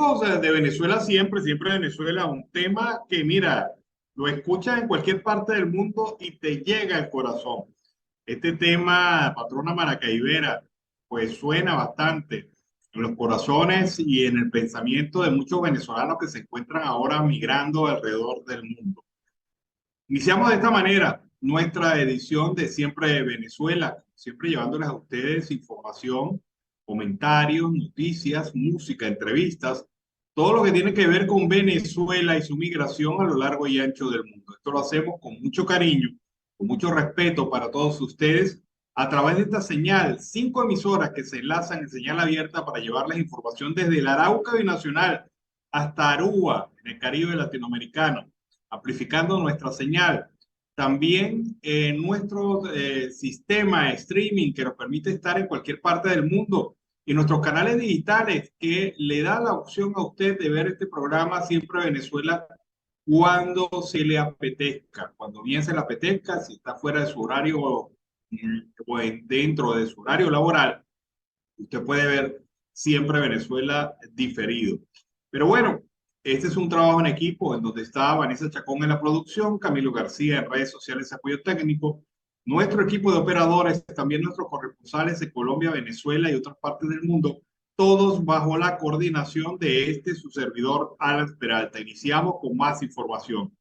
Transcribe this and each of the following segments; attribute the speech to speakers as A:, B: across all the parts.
A: amigos de Venezuela siempre, siempre Venezuela, un tema que mira, lo escuchas en cualquier parte del mundo y te llega al corazón. Este tema, patrona Maracaibera, pues suena bastante en los corazones y en el pensamiento de muchos venezolanos que se encuentran ahora migrando alrededor del mundo. Iniciamos de esta manera nuestra edición de Siempre de Venezuela, siempre llevándoles a ustedes información, comentarios, noticias, música, entrevistas, todo lo que tiene que ver con Venezuela y su migración a lo largo y ancho del mundo. Esto lo hacemos con mucho cariño, con mucho respeto para todos ustedes, a través de esta señal, 5 emisoras que se enlazan en señal abierta para llevarles información desde el Arauca binacional hasta Aruba, en el Caribe latinoamericano, amplificando nuestra señal. También nuestro sistema de streaming que nos permite estar en cualquier parte del mundo y nuestros canales digitales que le da la opción a usted de ver este programa Siempre Venezuela cuando se le apetezca, cuando bien se le apetezca, si está fuera de su horario o dentro de su horario laboral, usted puede ver Siempre Venezuela diferido. Pero bueno, este es un trabajo en equipo en donde está Vanessa Chacón en la producción, Camilo García en redes sociales y apoyo técnico, nuestro equipo de operadores, también nuestros corresponsales de Colombia, Venezuela y otras partes del mundo, todos bajo la coordinación de su servidor, Alan Peralta. Iniciamos con más información.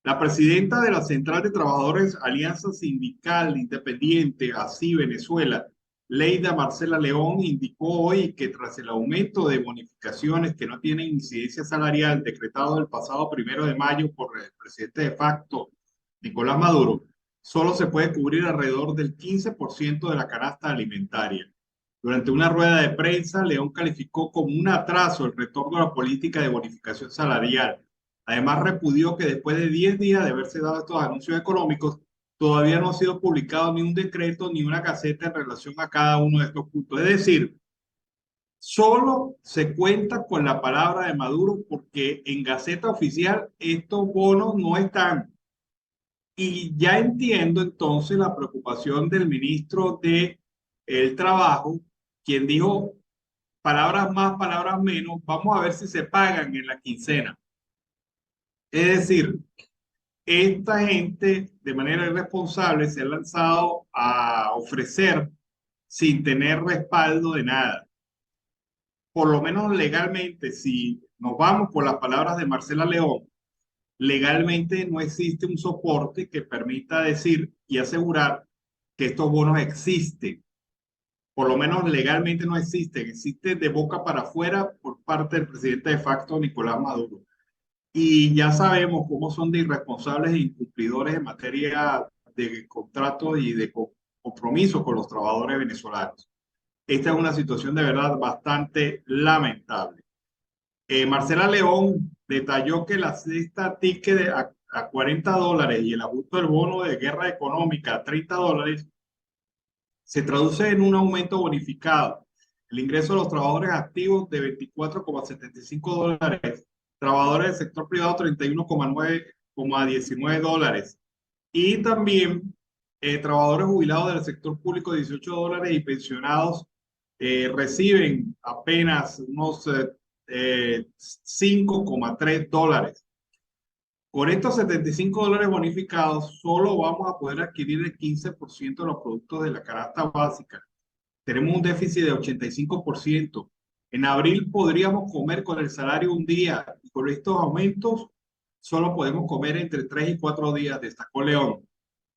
A: La presidenta de la Central de Trabajadores Alianza Sindical Independiente, así Venezuela, Leida Marcela León, indicó hoy que tras el aumento de bonificaciones que no tienen incidencia salarial decretado el pasado 1 de mayo por el presidente de facto, Nicolás Maduro, solo se puede cubrir alrededor del 15% de la canasta alimentaria. Durante una rueda de prensa, León calificó como un atraso el retorno a la política de bonificación salarial. Además, repudió que después de 10 días de haberse dado estos anuncios económicos, todavía no ha sido publicado ni un decreto ni una gaceta en relación a cada uno de estos puntos. Es decir, solo se cuenta con la palabra de Maduro porque en Gaceta Oficial estos bonos no están. Y ya entiendo entonces la preocupación del ministro de el Trabajo, quien dijo palabras más, palabras menos, vamos a ver si se pagan en la quincena. Es decir, esta gente de manera irresponsable se ha lanzado a ofrecer sin tener respaldo de nada. Por lo menos legalmente, si nos vamos por las palabras de Marcela León, legalmente no existe un soporte que permita decir y asegurar que estos bonos existen. Por lo menos legalmente no existen, existen de boca para afuera por parte del presidente de facto, Nicolás Maduro. Y ya sabemos cómo son de irresponsables e incumplidores en materia de contratos y de compromiso con los trabajadores venezolanos. Esta es una situación de verdad bastante lamentable. Marcela León detalló que la cesta ticket a $40 y el ajuste del bono de guerra económica a $30 se traduce en un aumento bonificado. El ingreso de los trabajadores activos de $24,75, trabajadores del sector privado $31,19, y también trabajadores jubilados del sector público $18 y pensionados reciben apenas unos $5,3. Con estos $75 bonificados, solo vamos a poder adquirir el 15% de los productos de la canasta básica. Tenemos un déficit de 85%. En abril podríamos comer con el salario un día y con estos aumentos solo podemos comer entre 3 y 4 días, destacó León.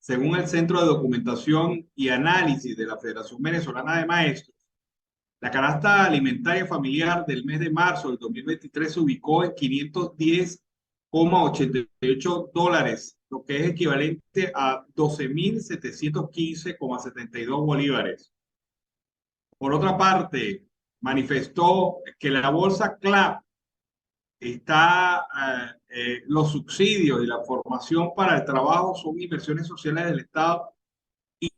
A: Según el Centro de Documentación y Análisis de la Federación Venezolana de Maestros, la canasta alimentaria familiar del mes de marzo del 2023 se ubicó en $510,88, lo que es equivalente a 12.715,72 bolívares. Por otra parte, manifestó que la bolsa CLAP está, los subsidios y la formación para el trabajo son inversiones sociales del Estado y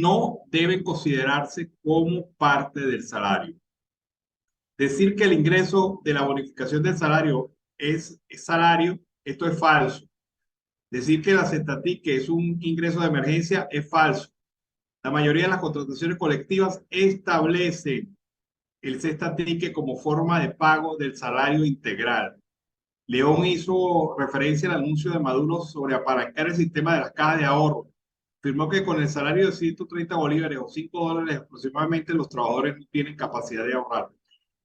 A: no deben considerarse como parte del salario. Decir que el ingreso de la bonificación del salario es salario, esto es falso. Decir que la CENTATIC, que es un ingreso de emergencia, es falso. La mayoría de las contrataciones colectivas establecen el cesta ticket como forma de pago del salario integral. León hizo referencia al anuncio de Maduro sobre apalancar el sistema de las cajas de ahorro. Afirmó que con el salario de 130 bolívares o $5 aproximadamente los trabajadores no tienen capacidad de ahorrar.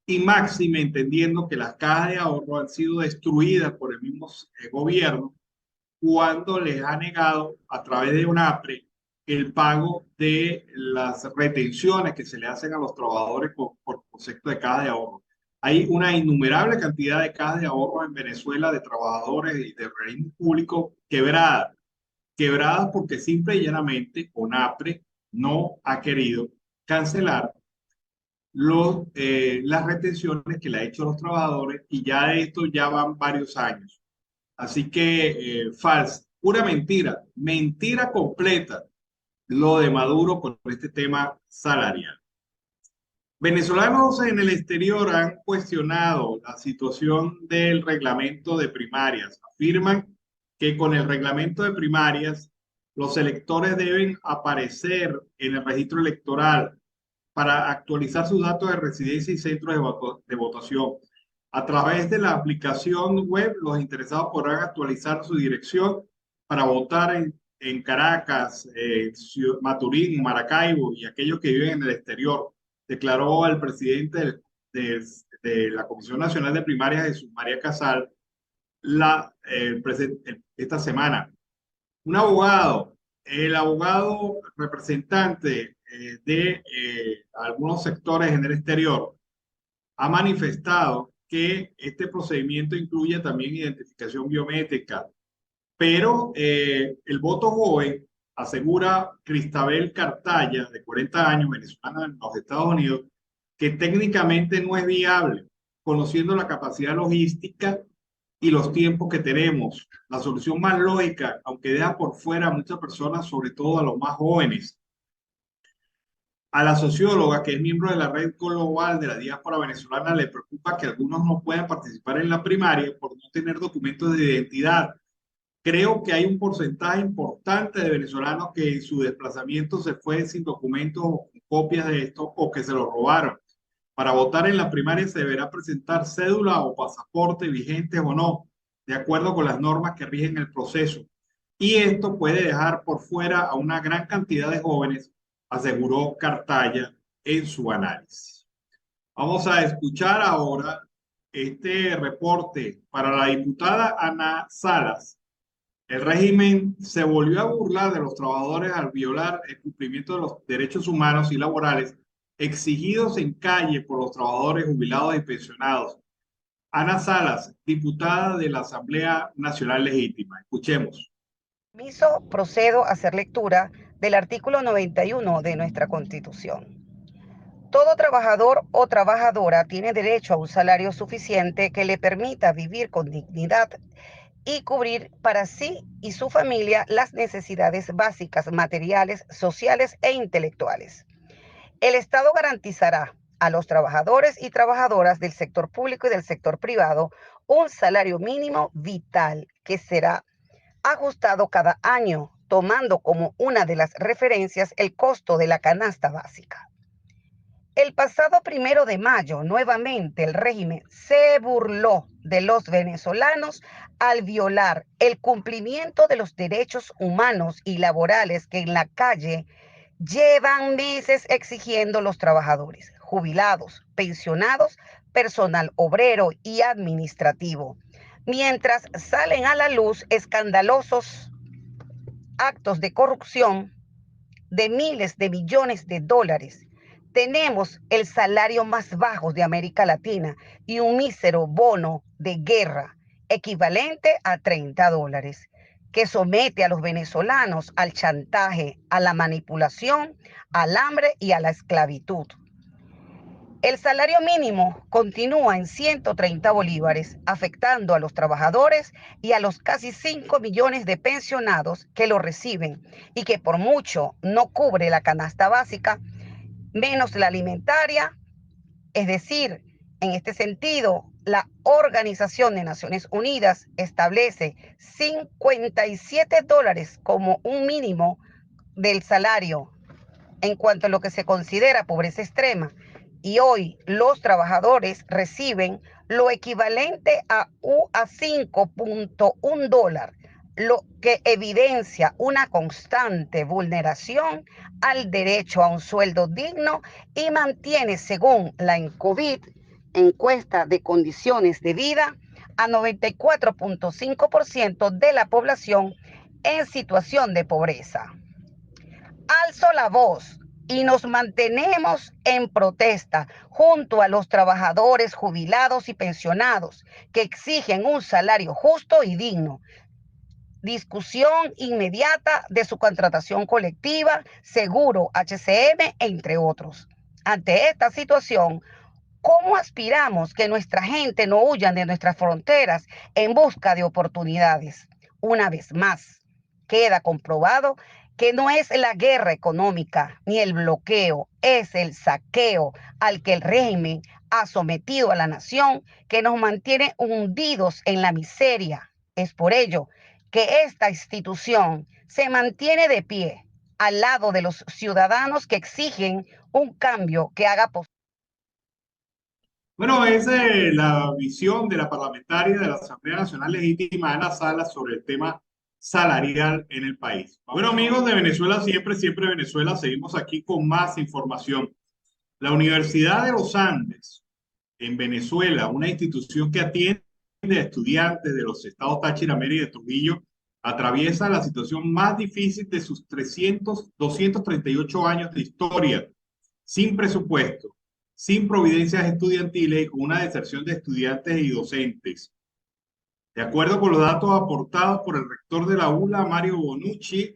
A: Y máxime entendiendo que las cajas de ahorro han sido destruidas por el mismo gobierno cuando les ha negado a través de una APRE el pago de las retenciones que se le hacen a los trabajadores por concepto de caja de ahorro. Hay una innumerable cantidad de cajas de ahorro en Venezuela de trabajadores y de organismos públicos quebradas porque simple y llanamente CONAPRE no ha querido cancelar las retenciones que le ha hecho a los trabajadores y ya de esto ya van varios años. Así que falsa, pura mentira, mentira completa lo de Maduro con este tema salarial. Venezolanos en el exterior han cuestionado la situación del reglamento de primarias. Afirman que con el reglamento de primarias los electores deben aparecer en el registro electoral para actualizar sus datos de residencia y centros de votación. A través de la aplicación web, los interesados podrán actualizar su dirección para votar en Caracas, Maturín, Maracaibo y aquellos que viven en el exterior, declaró el presidente de la Comisión Nacional de Primarias, Jesús María Casal, esta semana. Un abogado, el abogado representante de algunos sectores en el exterior, ha manifestado que este procedimiento incluye también identificación biométrica, pero el voto joven, asegura Cristabel Cartaya, de 40 años, venezolana en los Estados Unidos, que técnicamente no es viable, conociendo la capacidad logística y los tiempos que tenemos. La solución más lógica, aunque deja por fuera a muchas personas, sobre todo a los más jóvenes. A la socióloga, que es miembro de la red global de la diáspora venezolana, le preocupa que algunos no puedan participar en la primaria por no tener documentos de identidad. Creo que hay un porcentaje importante de venezolanos que en su desplazamiento se fue sin documentos o copias de esto o que se lo robaron. Para votar en la primaria se deberá presentar cédula o pasaporte vigentes o no, de acuerdo con las normas que rigen el proceso. Y esto puede dejar por fuera a una gran cantidad de jóvenes, aseguró Cartaya en su análisis. Vamos a escuchar ahora este reporte para la diputada Ana Salas. El régimen se volvió a burlar de los trabajadores al violar el cumplimiento de los derechos humanos y laborales exigidos en calle por los trabajadores jubilados y pensionados. Ana Salas, diputada de la Asamblea Nacional Legítima. Escuchemos.
B: Permiso, procedo a hacer lectura del artículo 91 de nuestra Constitución. Todo trabajador o trabajadora tiene derecho a un salario suficiente que le permita vivir con dignidad y cubrir para sí y su familia las necesidades básicas, materiales, sociales e intelectuales. El Estado garantizará a los trabajadores y trabajadoras del sector público y del sector privado un salario mínimo vital que será ajustado cada año, tomando como una de las referencias el costo de la canasta básica. El pasado 1 de mayo, nuevamente el régimen se burló de los venezolanos al violar el cumplimiento de los derechos humanos y laborales que en la calle llevan meses exigiendo los trabajadores, jubilados, pensionados, personal obrero y administrativo, mientras salen a la luz escandalosos actos de corrupción de miles de millones de dólares. Tenemos el salario más bajo de América Latina y un mísero bono de guerra equivalente a $30, que somete a los venezolanos al chantaje, a la manipulación, al hambre y a la esclavitud. El salario mínimo continúa en 130 bolívares, afectando a los trabajadores y a los casi 5 millones de pensionados que lo reciben y que por mucho no cubre la canasta básica, menos la alimentaria. Es decir, en este sentido, la Organización de Naciones Unidas establece $57 como un mínimo del salario en cuanto a lo que se considera pobreza extrema, y hoy los trabajadores reciben lo equivalente a 5.1 dólar, lo que evidencia una constante vulneración al derecho a un sueldo digno y mantiene, según la Incovid, encuesta de condiciones de vida, a 94.5% de la población en situación de pobreza. Alzo la voz y nos mantenemos en protesta junto a los trabajadores jubilados y pensionados que exigen un salario justo y digno, discusión inmediata de su contratación colectiva, seguro, HCM, entre otros. Ante esta situación, ¿cómo aspiramos que nuestra gente no huya de nuestras fronteras en busca de oportunidades? Una vez más, queda comprobado que no es la guerra económica ni el bloqueo, es el saqueo al que el régimen ha sometido a la nación que nos mantiene hundidos en la miseria. Es por ello que esta institución se mantiene de pie al lado de los ciudadanos que exigen un cambio que haga posible.
A: Bueno, esa es la visión de la parlamentaria de la Asamblea Nacional Legítima, Ana Salas, sobre el tema salarial en el país. Bueno, amigos de Venezuela, siempre, siempre Venezuela, seguimos aquí con más información. La Universidad de los Andes en Venezuela, una institución que atiende a estudiantes de los estados Táchira, Mérida y Trujillo, atraviesa la situación más difícil de sus 238 años de historia, sin presupuesto, sin providencias estudiantiles y con una deserción de estudiantes y docentes. De acuerdo con los datos aportados por el rector de la ULA, Mario Bonucci,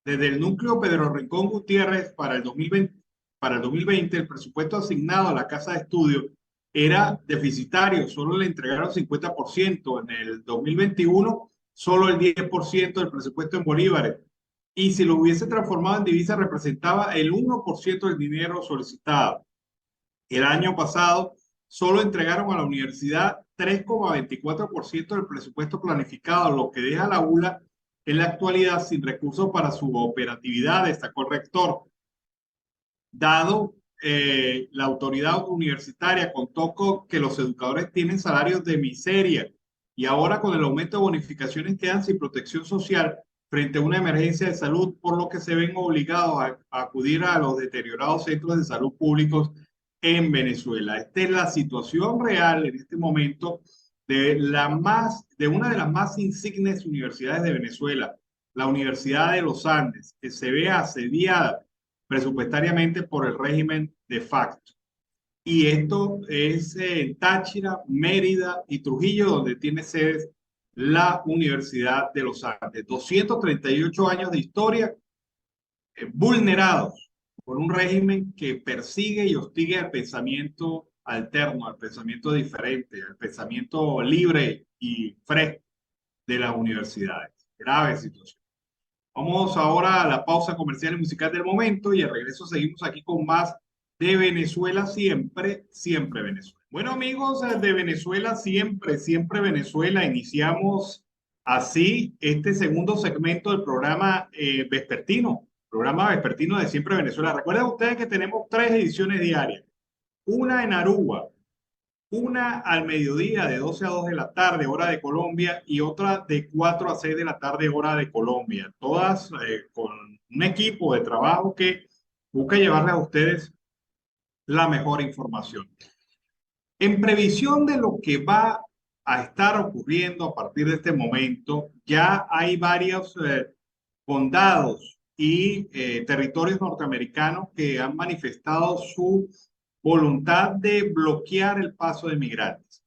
A: desde el núcleo Pedro Rincón Gutiérrez para el 2020, el presupuesto asignado a la Casa de Estudio era deficitario, solo le entregaron 50%. En el 2021, solo el 10% del presupuesto en bolívares. Y si lo hubiese transformado en divisa, representaba el 1% del dinero solicitado. El año pasado solo entregaron a la universidad 3,24% del presupuesto planificado, lo que deja a la ULA en la actualidad sin recursos para su operatividad, destacó el rector. Dado la autoridad universitaria contó con que los educadores tienen salarios de miseria y ahora con el aumento de bonificaciones quedan sin protección social frente a una emergencia de salud, por lo que se ven obligados a acudir a los deteriorados centros de salud públicos en Venezuela. Esta es la situación real en este momento de una de las más insignes universidades de Venezuela, la Universidad de los Andes, que se ve asediada presupuestariamente por el régimen de facto. Y esto es en Táchira, Mérida y Trujillo, donde tiene sede la Universidad de los Andes. 238 años de historia vulnerados por un régimen que persigue y hostiga el pensamiento alterno, al pensamiento diferente, al pensamiento libre y fresco de las universidades. Grave situación. Vamos ahora a la pausa comercial y musical del momento y al regreso seguimos aquí con más de Venezuela siempre, siempre Venezuela. Bueno, amigos de Venezuela siempre, siempre Venezuela, iniciamos así este segundo segmento del programa vespertino de Siempre Venezuela. Recuerden ustedes que tenemos 3 ediciones diarias, una en Aruba, una al mediodía de 12 a 2 de la tarde, hora de Colombia, y otra de 4 a 6 de la tarde, hora de Colombia. Todas con un equipo de trabajo que busca llevarles a ustedes la mejor información. En previsión de lo que va a estar ocurriendo a partir de este momento, ya hay varios condados y territorios norteamericanos que han manifestado su voluntad de bloquear el paso de migrantes.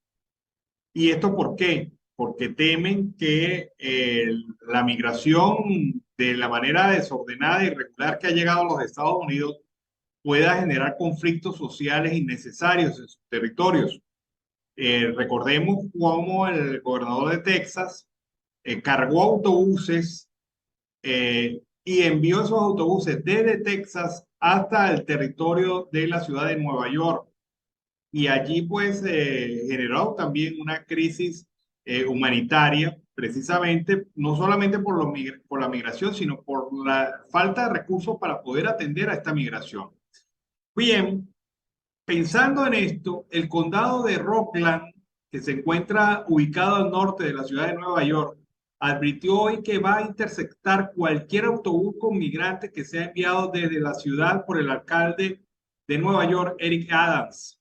A: ¿Y esto por qué? Porque temen que la migración de la manera desordenada y irregular que ha llegado a los Estados Unidos pueda generar conflictos sociales innecesarios en sus territorios. Recordemos cómo el gobernador de Texas cargó autobuses y envió esos autobuses desde Texas hasta el territorio de la ciudad de Nueva York. Y allí pues generó también una crisis humanitaria, precisamente no solamente por la migración, sino por la falta de recursos para poder atender a esta migración. Bien, pensando en esto, el condado de Rockland, que se encuentra ubicado al norte de la ciudad de Nueva York, advirtió hoy que va a interceptar cualquier autobús con migrantes que sea enviado desde la ciudad por el alcalde de Nueva York, Eric Adams.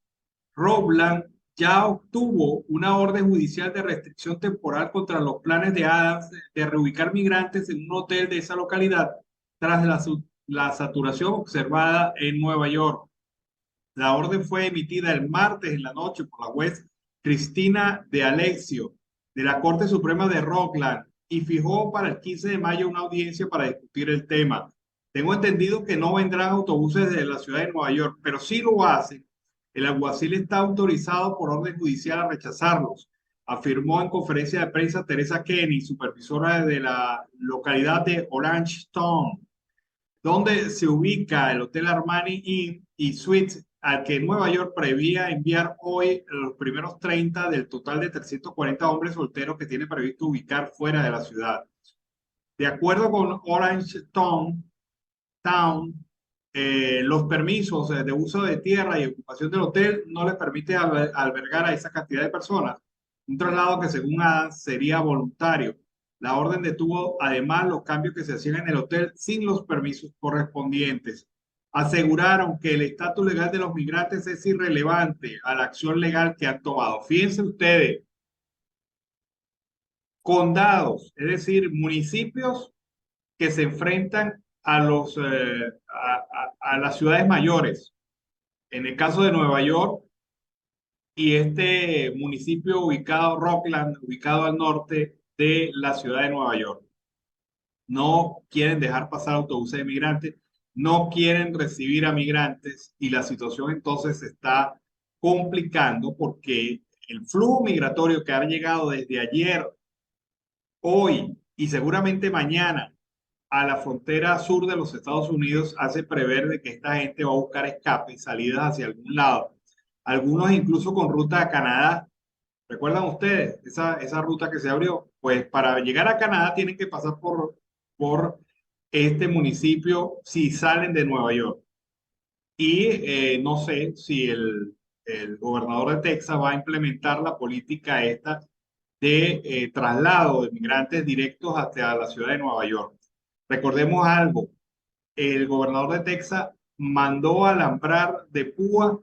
A: Rockland ya obtuvo una orden judicial de restricción temporal contra los planes de Adams de reubicar migrantes en un hotel de esa localidad tras la saturación observada en Nueva York. La orden fue emitida el martes en la noche por la juez Cristina de Alexio de la Corte Suprema de Rockland y fijó para el 15 de mayo una audiencia para discutir el tema. Tengo entendido que no vendrán autobuses de la ciudad de Nueva York, pero si lo hacen, el alguacil está autorizado por orden judicial a rechazarlos, afirmó en conferencia de prensa Teresa Kenny, supervisora de la localidad de Orange Town, donde se ubica el Hotel Armani Inn y Suites, al que Nueva York prevía enviar hoy los primeros 30 del total de 340 hombres solteros que tiene previsto ubicar fuera de la ciudad. De acuerdo con Orange Town, los permisos de uso de tierra y ocupación del hotel no les permite albergar a esa cantidad de personas. Un traslado que según Adams sería voluntario. La orden detuvo además los cambios que se hacían en el hotel sin los permisos correspondientes. Aseguraron que el estatus legal de los migrantes es irrelevante a la acción legal que han tomado. Fíjense ustedes, condados, es decir, municipios que se enfrentan a las ciudades mayores. En el caso de Nueva York y este municipio ubicado, Rockland, ubicado al norte de la ciudad de Nueva York. No quieren dejar pasar autobuses de migrantes, no quieren recibir a migrantes y la situación entonces se está complicando porque el flujo migratorio que ha llegado desde ayer, hoy y seguramente mañana a la frontera sur de los Estados Unidos hace prever de que esta gente va a buscar escape y salidas hacia algún lado. Algunos incluso con ruta a Canadá. ¿Recuerdan ustedes esa ruta que se abrió? Pues para llegar a Canadá tienen que pasar por este municipio si salen de Nueva York. Y no sé si el gobernador de Texas va a implementar la política esta de traslado de migrantes directos hacia la ciudad de Nueva York. Recordemos algo, el gobernador de Texas mandó alambrar de púa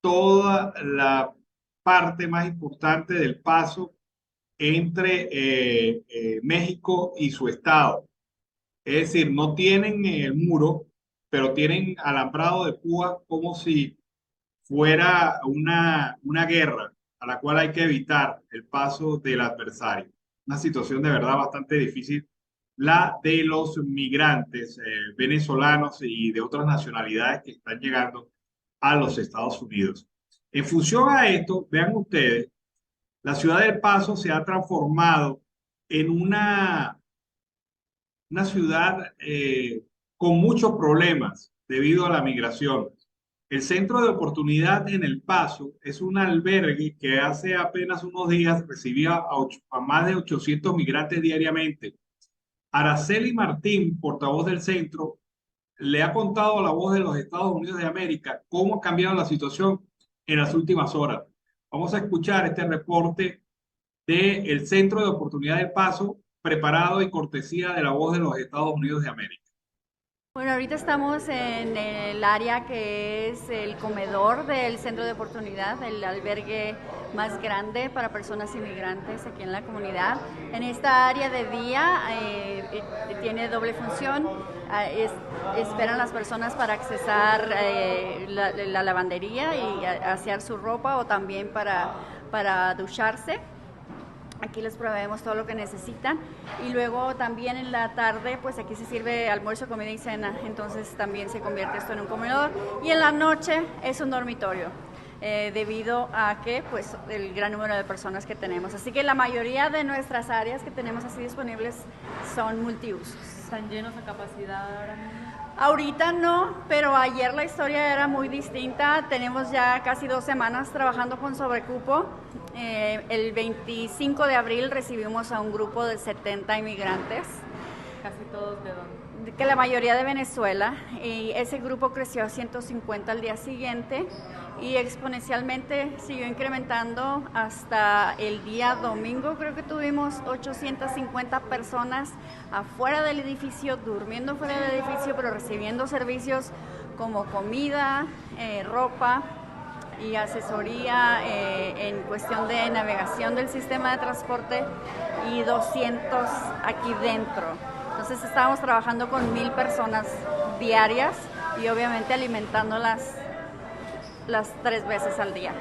A: toda la parte más importante del paso entre México y su estado. Es decir, no tienen el muro, pero tienen alambrado de púa como si fuera una guerra a la cual hay que evitar el paso del adversario. Una situación de verdad bastante difícil, la de los migrantes venezolanos y de otras nacionalidades que están llegando a los Estados Unidos. En función a esto, vean ustedes, la ciudad del Paso se ha transformado en una ciudad con muchos problemas debido a la migración. El Centro de Oportunidad en El Paso es un albergue que hace apenas unos días recibía a más de 800 migrantes diariamente. Araceli Martín, portavoz del centro, le ha contado a La Voz de los Estados Unidos de América cómo ha cambiado la situación en las últimas horas. Vamos a escuchar este reporte del Centro de Oportunidad del Paso, preparado y cortesía de La Voz de los Estados Unidos de América.
C: Bueno, ahorita estamos en el área que es el comedor del Centro de Oportunidad, el albergue más grande para personas inmigrantes aquí en la comunidad. En esta área de día tiene doble función, esperan las personas para accesar la lavandería y asear su ropa o también para ducharse. Aquí les proveemos todo lo que necesitan y luego también en la tarde pues aquí se sirve almuerzo, comida y cena, entonces también se convierte esto en un comedor y en la noche es un dormitorio debido a que pues el gran número de personas que tenemos, así que la mayoría de nuestras áreas que tenemos así disponibles son multiusos.
D: ¿Están llenos a capacidad ahora mismo?
C: Ahorita no, pero ayer la historia era muy distinta. Tenemos ya casi 2 semanas trabajando con sobrecupo. El 25 de abril recibimos a un grupo de 70 inmigrantes.
D: ¿Casi todos de dónde?
C: Que la mayoría de Venezuela. Y ese grupo creció a 150 al día siguiente y exponencialmente siguió incrementando hasta el día domingo. Creo que tuvimos 850 personas afuera del edificio, durmiendo fuera del edificio, pero recibiendo servicios como comida, ropa y asesoría en cuestión de navegación del sistema de transporte, y 200 aquí dentro. Entonces estábamos trabajando con 1000 personas diarias y obviamente alimentándolas las 3 veces al día.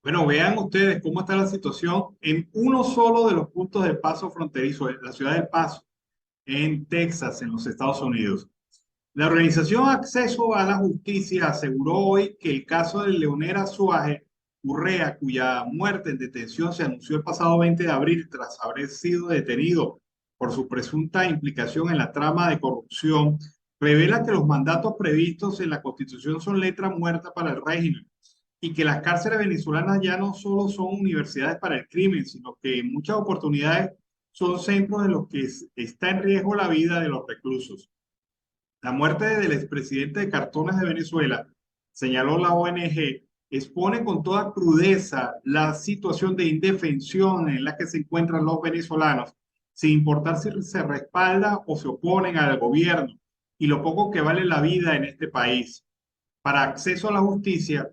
A: Bueno, vean ustedes cómo está la situación en uno solo de los puntos de paso fronterizo, en la ciudad de Paso, en Texas, en los Estados Unidos. La organización Acceso a la Justicia aseguró hoy que el caso de Leonera Suárez Urrea, cuya muerte en detención se anunció el pasado 20 de abril tras haber sido detenido por su presunta implicación en la trama de corrupción, revela que los mandatos previstos en la Constitución son letra muerta para el régimen y que las cárceles venezolanas ya no solo son universidades para el crimen, sino que en muchas oportunidades son centros en los que está en riesgo la vida de los reclusos. La muerte del expresidente de Cartones de Venezuela, señaló la ONG, expone con toda crudeza la situación de indefensión en la que se encuentran los venezolanos, sin importar si se respalda o se oponen al gobierno, y lo poco que vale la vida en este país. Para Acceso a la Justicia,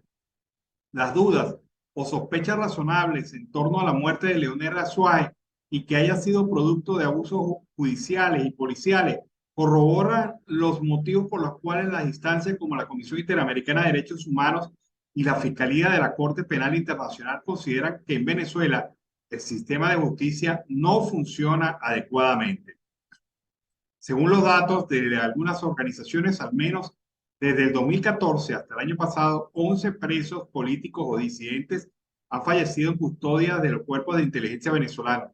A: las dudas o sospechas razonables en torno a la muerte de Leonera Suárez y que haya sido producto de abusos judiciales y policiales corroboran los motivos por los cuales las instancias como la Comisión Interamericana de Derechos Humanos y la Fiscalía de la Corte Penal Internacional consideran que en Venezuela el sistema de justicia no funciona adecuadamente. Según los datos de algunas organizaciones, al menos desde el 2014 hasta el año pasado, 11 presos políticos o disidentes han fallecido en custodia de los cuerpos de inteligencia venezolanos.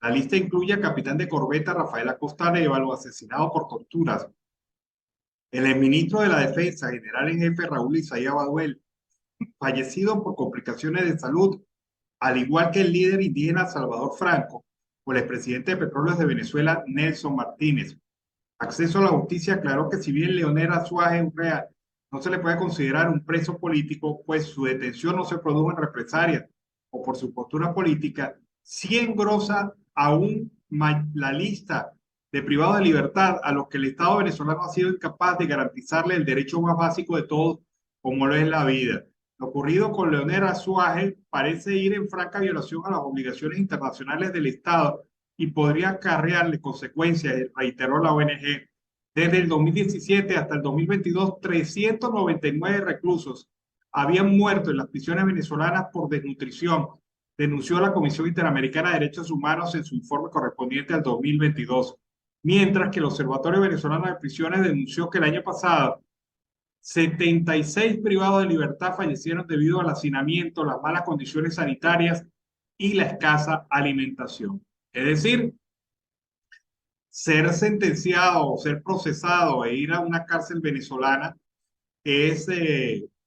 A: La lista incluye al capitán de corbeta Rafael Acosta Arévalo, asesinado por torturas, el exministro de la Defensa, general en jefe Raúl Isaías Baduel, fallecido por complicaciones de salud, al igual que el líder indígena Salvador Franco, o el expresidente de Petróleos de Venezuela, Nelson Martínez. Acceso a la Justicia aclaró que si bien Leonera Suárez Urrea no se le puede considerar un preso político, pues su detención no se produjo en represalias o por su postura política, sí engrosa aún la lista de privados de libertad a los que el Estado venezolano ha sido incapaz de garantizarle el derecho más básico de todos, como lo es la vida. Lo ocurrido con Leonera Suárez parece ir en franca violación a las obligaciones internacionales del Estado y podría acarrearle consecuencias, reiteró la ONG. Desde el 2017 hasta el 2022, 399 reclusos habían muerto en las prisiones venezolanas por desnutrición, denunció la Comisión Interamericana de Derechos Humanos en su informe correspondiente al 2022, mientras que el Observatorio Venezolano de Prisiones denunció que el año pasado 76 privados de libertad fallecieron debido al hacinamiento, las malas condiciones sanitarias y la escasa alimentación. Es decir, ser sentenciado o ser procesado e ir a una cárcel venezolana es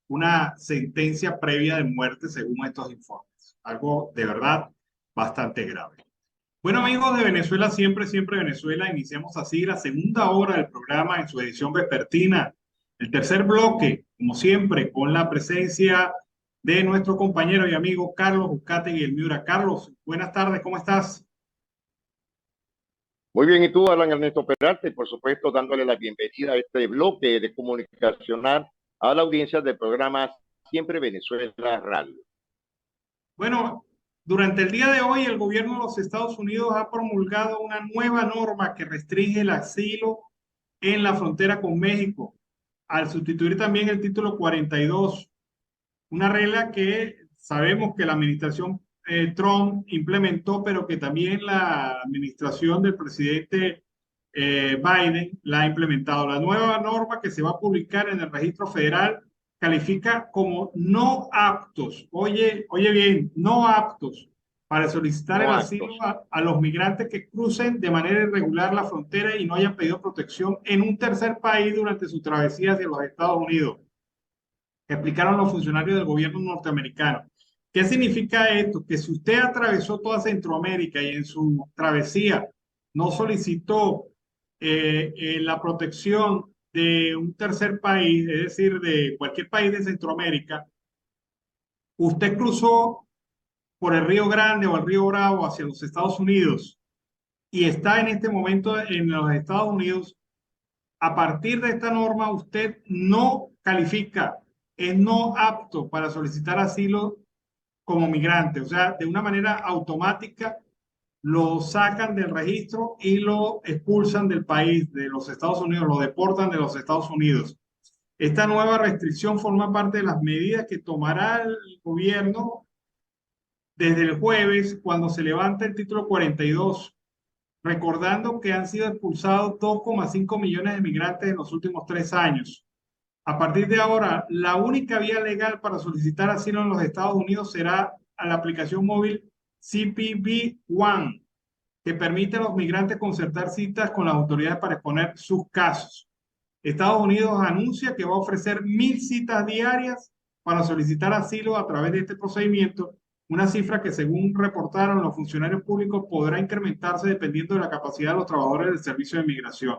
A: una sentencia previa de muerte según estos informes. Algo de verdad bastante grave. Bueno, amigos de Venezuela, siempre Venezuela, iniciamos así la segunda hora del programa en su edición vespertina. El tercer bloque, como siempre, con la presencia de nuestro compañero y amigo Carlos Uzcategui el Miura. Carlos, buenas tardes, ¿cómo estás?
E: Muy bien, y tú, Alan Ernesto Peralta, y por supuesto dándole la bienvenida a este bloque de comunicacional a la audiencia del programa Siempre Venezuela Radio.
A: Bueno, durante el día de hoy el gobierno de los Estados Unidos ha promulgado una nueva norma que restringe el asilo en la frontera con México, al sustituir también el título 42, una regla que sabemos que la administración Trump implementó, pero que también la administración del presidente Biden la ha implementado. La nueva norma que se va a publicar en el registro federal califica como no aptos, oye bien, no aptos para solicitar el asilo a los migrantes que crucen de manera irregular la frontera y no hayan pedido protección en un tercer país durante su travesía hacia los Estados Unidos, explicaron los funcionarios del gobierno norteamericano. ¿Qué significa esto? Que si usted atravesó toda Centroamérica y en su travesía no solicitó la protección de un tercer país, es decir, de cualquier país de Centroamérica, usted cruzó por el Río Grande o el Río Bravo hacia los Estados Unidos y está en este momento en los Estados Unidos, a partir de esta norma usted no califica, es no apto para solicitar asilo como migrante. O sea, de una manera automática lo sacan del registro y lo expulsan del país, de los Estados Unidos, lo deportan de los Estados Unidos. Esta nueva restricción forma parte de las medidas que tomará el gobierno desde el jueves cuando se levanta el título 42, recordando que han sido expulsados 2,5 millones de migrantes en los últimos 3 años. A partir de ahora, la única vía legal para solicitar asilo en los Estados Unidos será a la aplicación móvil CPB One, que permite a los migrantes concertar citas con las autoridades para exponer sus casos. Estados Unidos anuncia que va a ofrecer 1.000 citas diarias para solicitar asilo a través de este procedimiento, una cifra que, según reportaron los funcionarios públicos, podrá incrementarse dependiendo de la capacidad de los trabajadores del servicio de migración.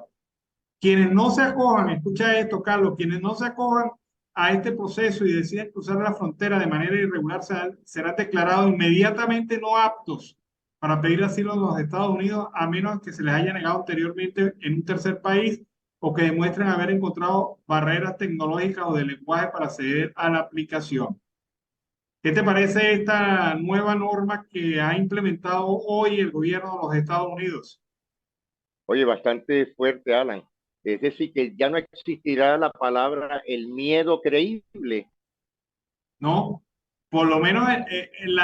A: Quienes no se acojan, escucha esto, Carlos, quienes no se acojan a este proceso y deciden cruzar la frontera de manera irregular serán declarados inmediatamente no aptos para pedir asilo en los Estados Unidos, a menos que se les haya negado anteriormente en un tercer país o que demuestren haber encontrado barreras tecnológicas o de lenguaje para acceder a la aplicación. ¿Qué te parece esta nueva norma que ha implementado hoy el gobierno de los Estados Unidos?
E: Oye, bastante fuerte, Alan. Es decir, que ya no existirá la palabra el miedo creíble.
A: ¿No? Por lo menos en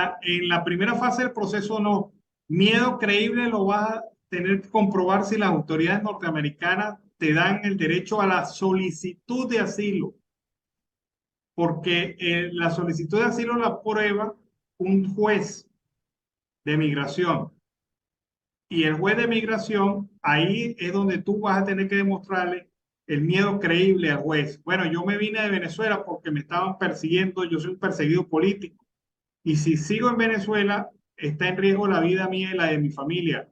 A: la primera fase del proceso no. Miedo creíble lo vas a tener que comprobar si las autoridades norteamericanas te dan el derecho a la solicitud de asilo. Porque la solicitud de asilo la aprueba un juez de migración. Y el juez de migración, ahí es donde tú vas a tener que demostrarle el miedo creíble al juez. Bueno, yo me vine de Venezuela porque me estaban persiguiendo, yo soy un perseguido político. Y si sigo en Venezuela, está en riesgo la vida mía y la de mi familia.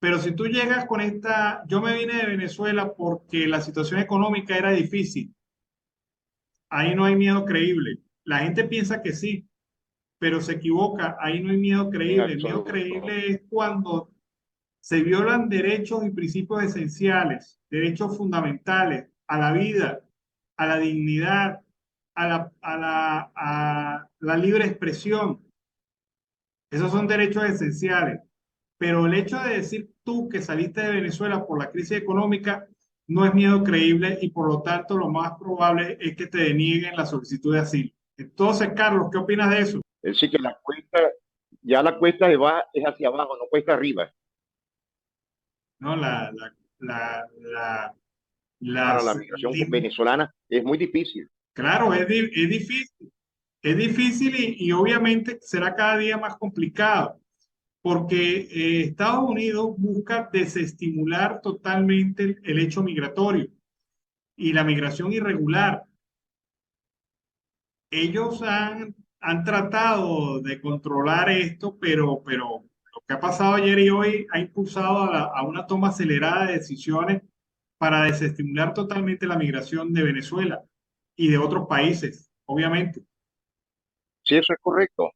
A: Pero si tú llegas con esta, yo me vine de Venezuela porque la situación económica era difícil, ahí no hay miedo creíble. La gente piensa que sí, pero se equivoca, ahí no hay miedo creíble. El miedo creíble es cuando se violan derechos y principios esenciales, derechos fundamentales a la vida, a la dignidad, a la libre expresión. Esos son derechos esenciales. Pero el hecho de decir tú que saliste de Venezuela por la crisis económica no es miedo creíble y por lo tanto lo más probable es que te denieguen la solicitud de asilo. Entonces, Carlos, ¿qué opinas de eso?
E: Es decir, que la cuesta, ya la cuesta es hacia abajo, no cuesta arriba.
A: No,
E: Para la migración venezolana es muy difícil.
A: Claro, es difícil. Es difícil y obviamente será cada día más complicado porque Estados Unidos busca desestimular totalmente el hecho migratorio y la migración irregular. Ellos han tratado de controlar esto, pero lo que ha pasado ayer y hoy ha impulsado a una toma acelerada de decisiones para desestimular totalmente la migración de Venezuela y de otros países, obviamente.
E: Sí, eso es correcto.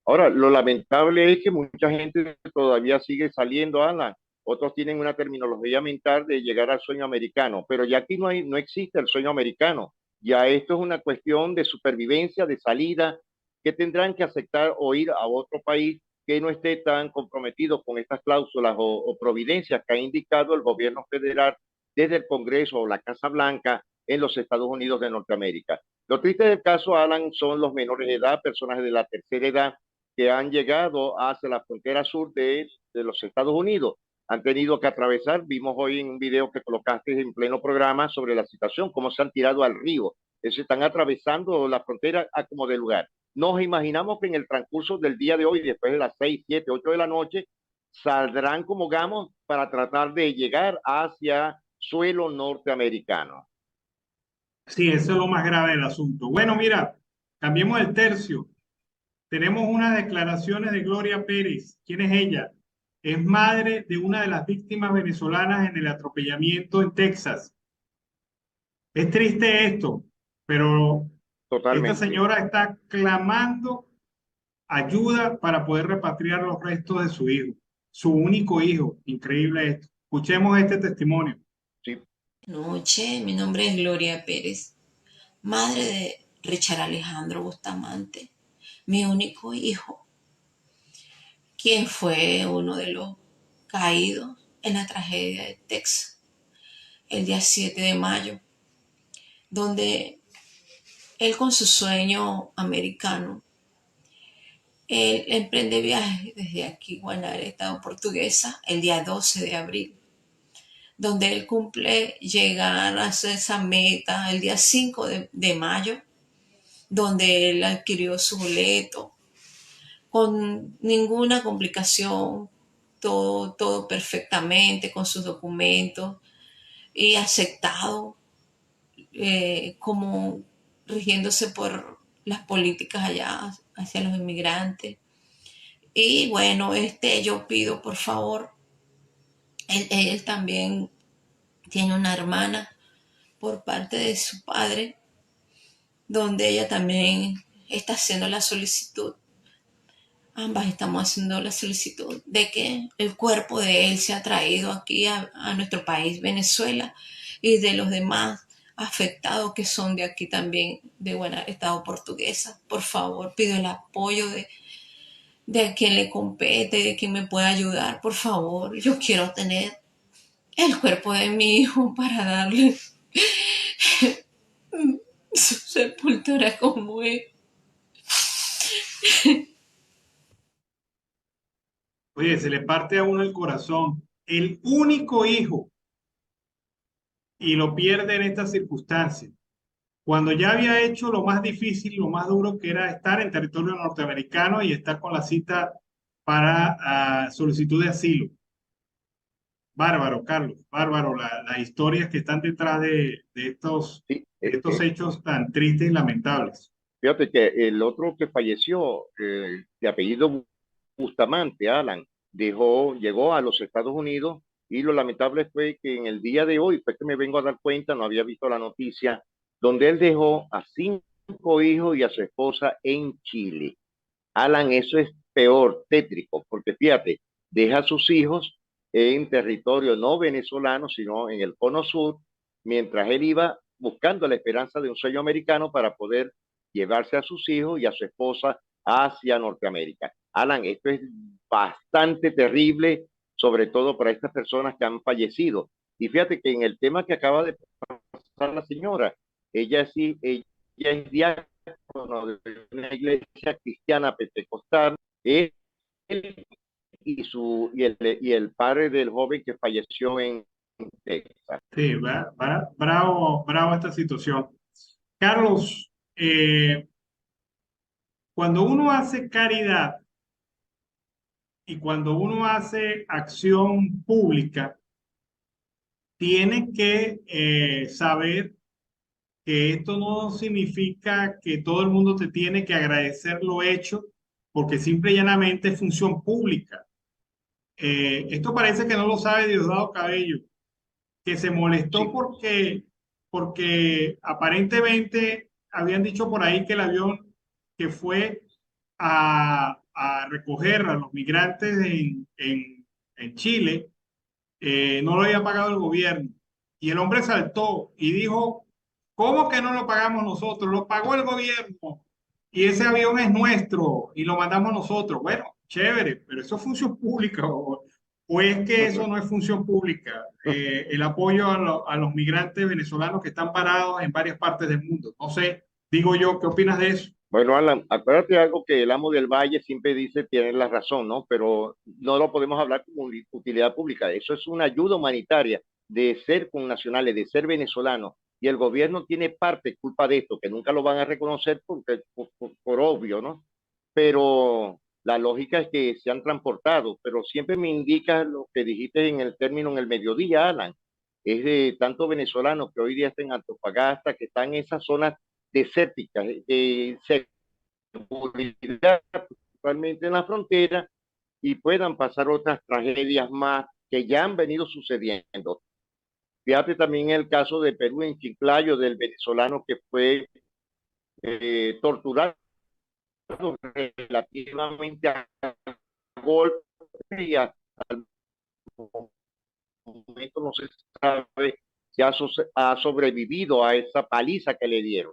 E: Ahora, lo lamentable es que mucha gente todavía sigue saliendo, Alan. Otros tienen una terminología mental de llegar al sueño americano, pero ya aquí no existe el sueño americano. Ya esto es una cuestión de supervivencia, de salida, que tendrán que aceptar o ir a otro país que no esté tan comprometido con estas cláusulas o providencias que ha indicado el gobierno federal desde el Congreso o la Casa Blanca en los Estados Unidos de Norteamérica. Lo triste del caso, Alan, son los menores de edad, personas de la tercera edad, que han llegado hacia la frontera sur de los Estados Unidos. Han tenido que atravesar, vimos hoy en un video que colocaste en pleno programa sobre la situación, cómo se han tirado al río. Se están atravesando la frontera a como de lugar. Nos imaginamos que en el transcurso del día de hoy, después de las 6, 7, 8 de la noche, saldrán como gamos para tratar de llegar hacia suelo norteamericano.
A: Sí, eso es lo más grave del asunto. Bueno, mira, cambiemos el tercio. Tenemos unas declaraciones de Gloria Pérez. ¿Quién es ella? es madre de una de las víctimas venezolanas en el atropellamiento en Texas. Es triste esto, pero esta
E: Totalmente.
A: señora está clamando ayuda para poder repatriar los restos de su hijo, su único hijo. Increíble esto. Escuchemos este testimonio.
E: Sí,
F: Noche, mi nombre es Gloria Pérez, madre de Richard Alejandro Bustamante, mi único hijo, quien fue uno de los caídos en la tragedia de Texas el día 7 de mayo, donde él con su sueño americano, él emprende viaje desde aquí, Guanare, Estado Portuguesa, el día 12 de abril, donde él cumple llegar a esa meta el día 5 de mayo, donde él adquirió su boleto con ninguna complicación, todo perfectamente con sus documentos y aceptado como rigiéndose por las políticas allá hacia los inmigrantes. Y bueno, yo pido por favor, él también tiene una hermana por parte de su padre, donde ella también está haciendo la solicitud. Ambas estamos haciendo la solicitud de que el cuerpo de él sea traído aquí a nuestro país, Venezuela, y de los demás afectados que son de aquí también, de Buena Estado Portuguesa. Por favor, pido el apoyo de quien le compete, de quien me pueda ayudar. Por favor, yo quiero tener el cuerpo de mi hijo para darle su sepultura como es.
A: Oye, se le parte a uno el corazón. El único hijo y lo pierde en estas circunstancias. Cuando ya había hecho lo más difícil, lo más duro, que era estar en territorio norteamericano y estar con la cita para solicitud de asilo. Bárbaro, Carlos, bárbaro, las historias que están detrás
E: sí.
A: de estos hechos tan tristes y lamentables.
E: Fíjate que el otro que falleció, de apellido Bustamante, Alan, llegó a los Estados Unidos y lo lamentable fue que en el día de hoy, fue que me vengo a dar cuenta, no había visto la noticia, donde él dejó a 5 hijos y a su esposa en Chile. Alan, eso es peor, tétrico, porque fíjate, deja a sus hijos en territorio no venezolano, sino en el cono sur, mientras él iba buscando la esperanza de un sueño americano para poder llevarse a sus hijos y a su esposa hacia Norteamérica. Alan, esto es bastante terrible, sobre todo para estas personas que han fallecido. Y fíjate que en el tema que acaba de pasar la señora, ella sí, ella es diácono de una iglesia cristiana pentecostal, él y el padre del joven que falleció en Texas.
A: Sí, bravo, bravo esta situación. Carlos, cuando uno hace caridad y cuando uno hace acción pública, tiene que saber que esto no significa que todo el mundo te tiene que agradecer lo hecho, porque simple y llanamente es función pública. Esto parece que no lo sabe Diosdado Cabello, que se molestó
E: Sí,
A: porque aparentemente habían dicho por ahí que el avión que fue a recoger a los migrantes en Chile no lo había pagado el gobierno. Y el hombre saltó y dijo, ¿cómo que no lo pagamos nosotros? Lo pagó el gobierno y ese avión es nuestro y lo mandamos nosotros. Bueno, chévere, pero eso es función pública o es que eso no es función pública. El apoyo a los migrantes venezolanos que están parados en varias partes del mundo. No sé, digo yo, ¿qué opinas de eso?
E: bueno, Alan, acuérdate algo que el amo del Valle siempre dice, tiene la razón, ¿no? Pero no lo podemos hablar como utilidad pública. Eso es una ayuda humanitaria de ser connacionales, de ser venezolanos. Y el gobierno tiene parte culpa de esto, que nunca lo van a reconocer porque, por obvio, ¿no? Pero la lógica es que se han transportado, pero siempre me indica lo que dijiste en el término en el mediodía, Alan, es de tantos venezolanos que hoy día están en Antofagasta, que están en esas zonas desérticas, seguridad, principalmente en la frontera, y puedan pasar otras tragedias más que ya han venido sucediendo. Fíjate también el caso de Perú en Chiclayo, del venezolano que fue torturado relativamente a golpe y al momento no se sabe si ha sobrevivido a esa paliza que le dieron.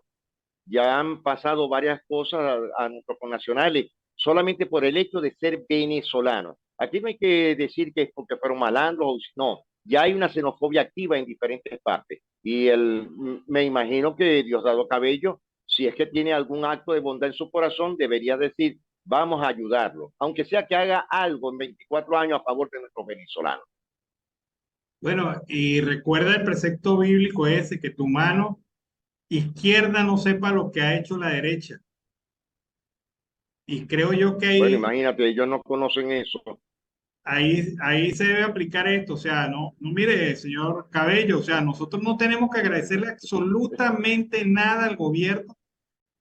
E: Ya han pasado varias cosas a nuestros connacionales solamente por el hecho de ser venezolanos. Aquí no hay que decir que es porque fueron malandros, no, ya hay una xenofobia activa en diferentes partes. Y me imagino que Diosdado Cabello, si es que tiene algún acto de bondad en su corazón, debería decir, vamos a ayudarlo, aunque sea que haga algo en 24 años a favor de nuestros venezolanos.
A: Bueno, y recuerda el precepto bíblico ese, que tu mano izquierda no sepa lo que ha hecho la derecha. Y creo yo que
E: Bueno,
A: ahí,
E: imagínate, ellos no conocen eso.
A: ahí se debe aplicar esto. O sea, no mire, señor Cabello, o sea, nosotros no tenemos que agradecerle absolutamente nada al gobierno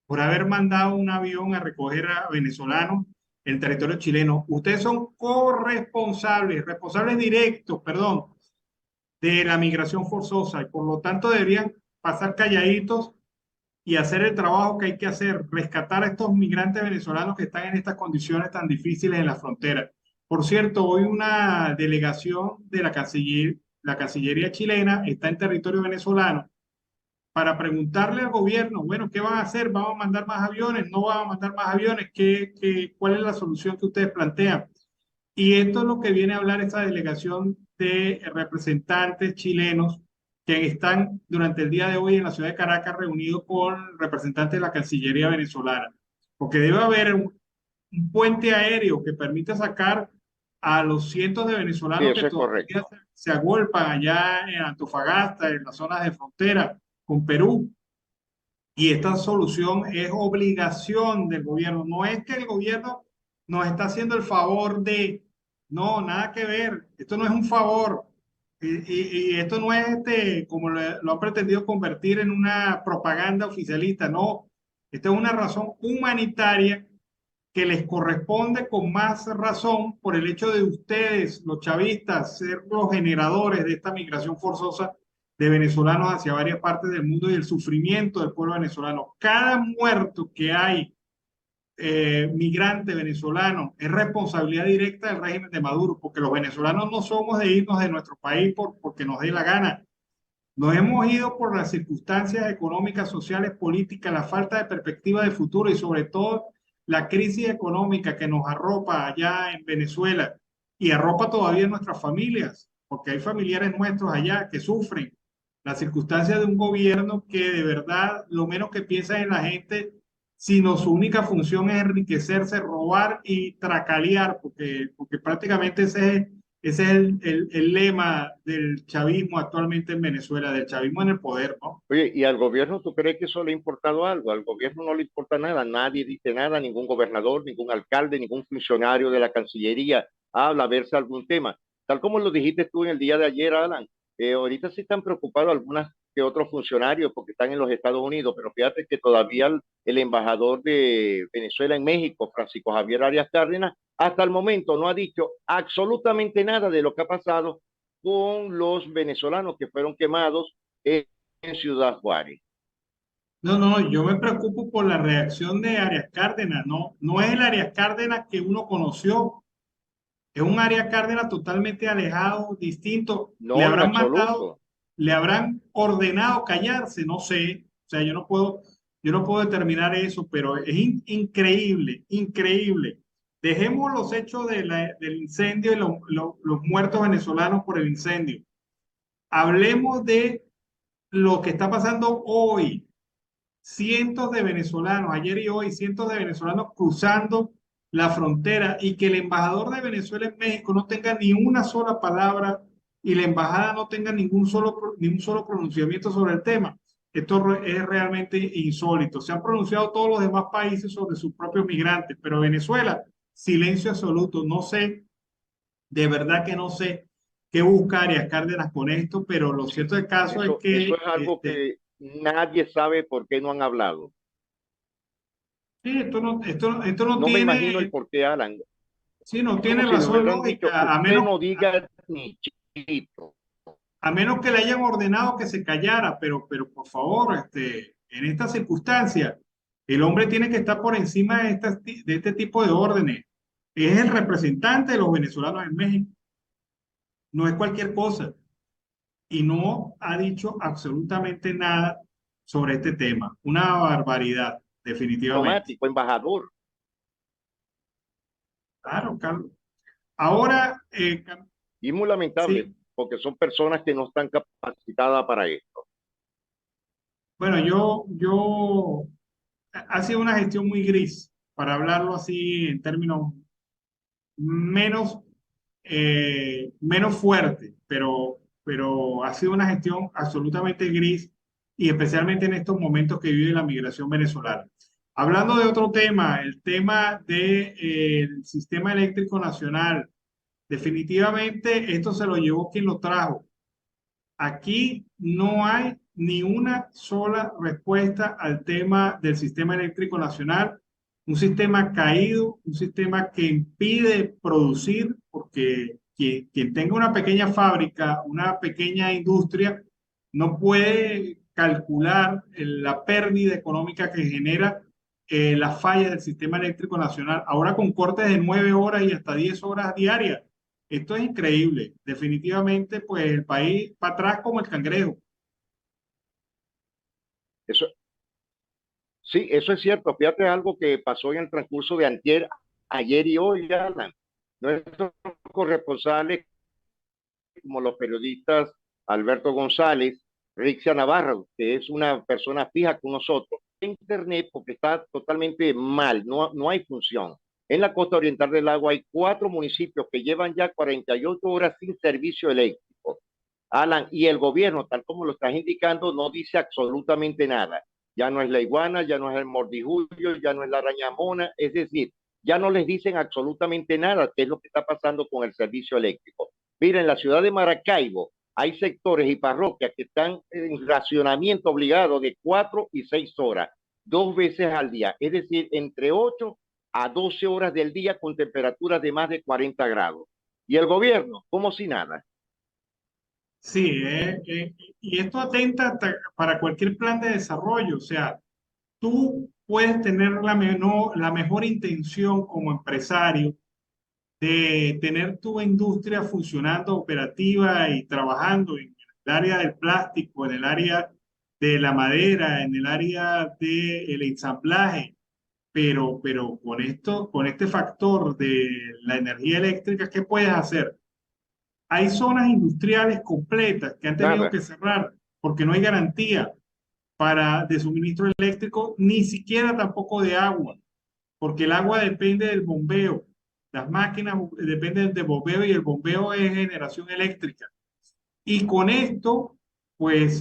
A: por haber mandado un avión a recoger a venezolanos en territorio chileno. Ustedes son corresponsables, responsables directos, perdón, de la migración forzosa y por lo tanto deberían pasar calladitos y hacer el trabajo que hay que hacer, rescatar a estos migrantes venezolanos que están en estas condiciones tan difíciles en la frontera. Por cierto, hoy una delegación de la Cancillería chilena está en territorio venezolano para preguntarle al gobierno, bueno, ¿qué van a hacer? ¿Vamos a mandar más aviones? ¿No van a mandar más aviones? ¿Cuál es la solución que ustedes plantean? Y esto es lo que viene a hablar esta delegación de representantes chilenos que están durante el día de hoy en la ciudad de Caracas reunidos con representantes de la Cancillería venezolana. Porque debe haber un puente aéreo que permita sacar a los cientos de
E: Sí,
A: venezolanos que
E: eso es
A: todavía
E: correcto.
A: se agolpan allá en Antofagasta, en las zonas de frontera con Perú. Y esta solución es obligación del gobierno. No es que el gobierno nos está haciendo el favor de, no, nada que ver. Esto no es un favor. Y esto no es como lo han pretendido convertir en una propaganda oficialista. No, esto es una razón humanitaria que les corresponde con más razón por el hecho de ustedes, los chavistas, ser los generadores de esta migración forzosa de venezolanos hacia varias partes del mundo y el sufrimiento del pueblo venezolano. Cada muerto que hay migrante venezolano es responsabilidad directa del régimen de Maduro, porque los venezolanos no somos de irnos de nuestro país porque nos dé la gana. Nos hemos ido por las circunstancias económicas, sociales, políticas, la falta de perspectiva de futuro y sobre todo la crisis económica que nos arropa allá en Venezuela y arropa todavía nuestras familias, porque hay familiares nuestros allá que sufren las circunstancias de un gobierno que de verdad lo menos que piensa en la gente, sino su única función es enriquecerse, robar y tracalear, porque prácticamente ese es el lema del chavismo actualmente en Venezuela, del chavismo en el poder, ¿no?
E: Oye, ¿y al gobierno tú crees que eso le ha importado algo? Al gobierno no le importa nada, nadie dice nada, ningún gobernador, ningún alcalde, ningún funcionario de la Cancillería habla a verse algún tema. Tal como lo dijiste tú en el día de ayer, Alan, ahorita sí están preocupados algunas que otros funcionarios porque están en los Estados Unidos, pero fíjate que todavía el embajador de Venezuela en México, Francisco Javier Arias Cárdenas, hasta el momento no ha dicho absolutamente nada de lo que ha pasado con los venezolanos que fueron quemados en Ciudad Juárez.
A: No, yo me preocupo por la reacción de Arias Cárdenas, no es el Arias Cárdenas que uno conoció, es un Arias Cárdenas totalmente alejado, distinto. Le
E: No, en
A: habrán mandado,
E: absoluto.
A: le habrán ordenado callarse, no sé. O sea, yo no puedo determinar eso, pero es increíble, increíble. Dejemos los hechos del incendio y los muertos venezolanos por el incendio. Hablemos de lo que está pasando hoy. Cientos de venezolanos, ayer y hoy, cientos de venezolanos cruzando la frontera y que el embajador de Venezuela en México no tenga ni una sola palabra y la embajada no tenga ni un solo pronunciamiento sobre el tema. Esto es realmente insólito. Se han pronunciado todos los demás países sobre sus propios migrantes, pero Venezuela, silencio absoluto. No sé, de verdad que no sé qué busca Arias Cárdenas con esto, pero lo
E: Sí,
A: cierto del caso es
E: eso
A: que
E: es algo que nadie sabe por qué no han hablado.
A: sí, esto no
E: No me imagino el
A: tiene,
E: por qué, Alan.
A: Sí, no
E: Es
A: tiene
E: como si le
A: razón
E: hubieran dicho,
A: lógica,
E: usted no diga ni chito.
A: a menos que le hayan ordenado que se callara, pero por favor, en estas circunstancias, el hombre tiene que estar por encima de este tipo de órdenes. Es el representante de los venezolanos en México, no es cualquier cosa. Y no ha dicho absolutamente nada sobre este tema. Una barbaridad, definitivamente.
E: Diplomático, embajador.
A: Claro, Carlos. Ahora,
E: Y muy lamentable,
A: sí,
E: porque son personas que no están capacitadas para esto.
A: bueno, ha sido una gestión muy gris, para hablarlo así en términos menos, menos fuerte, pero ha sido una gestión absolutamente gris y especialmente en estos momentos que vive la migración venezolana. Hablando de otro tema, el tema del sistema eléctrico nacional, definitivamente esto se lo llevó quien lo trajo. Aquí no hay ni una sola respuesta al tema del sistema eléctrico nacional, un sistema caído, un sistema que impide producir, porque quien tenga una pequeña fábrica, una pequeña industria, no puede calcular la pérdida económica que genera la falla del sistema eléctrico nacional, ahora con cortes de 9 horas y hasta 10 horas diarias. Esto es increíble. Definitivamente, pues el país para atrás como el cangrejo.
E: Eso, sí, eso es cierto. Fíjate algo que pasó en el transcurso de antier, ayer y hoy, Alan. Nuestros corresponsales, como los periodistas Alberto González, Rixia Navarro, que es una persona fija con nosotros, internet porque está totalmente mal, no hay función. En la costa oriental del lago hay 4 municipios que llevan ya 48 horas sin servicio eléctrico. Alan, y el gobierno, tal como lo estás indicando, no dice absolutamente nada. Ya no es la iguana, ya no es el mordijullo, ya no es la araña mona, es decir, ya no les dicen absolutamente nada qué es lo que está pasando con el servicio eléctrico. Mira, en la ciudad de Maracaibo hay sectores y parroquias que están en racionamiento obligado de 4 y 6 horas, 2 veces al día, es decir, entre 8 a 12 horas del día con temperaturas de más de 40 grados. Y el gobierno, como si nada.
A: Sí, y esto atenta para cualquier plan de desarrollo. O sea, tú puedes tener la mejor intención como empresario de tener tu industria funcionando, operativa y trabajando en el área del plástico, en el área de la madera, en el área del ensamblaje, pero con esto, con este factor de la energía eléctrica, ¿qué puedes hacer? Hay zonas industriales completas que han tenido
E: Nada.
A: que cerrar porque no hay garantía de suministro eléctrico, ni siquiera tampoco de agua, porque el agua depende del bombeo. Las máquinas dependen del bombeo y el bombeo es generación eléctrica. Y con esto, pues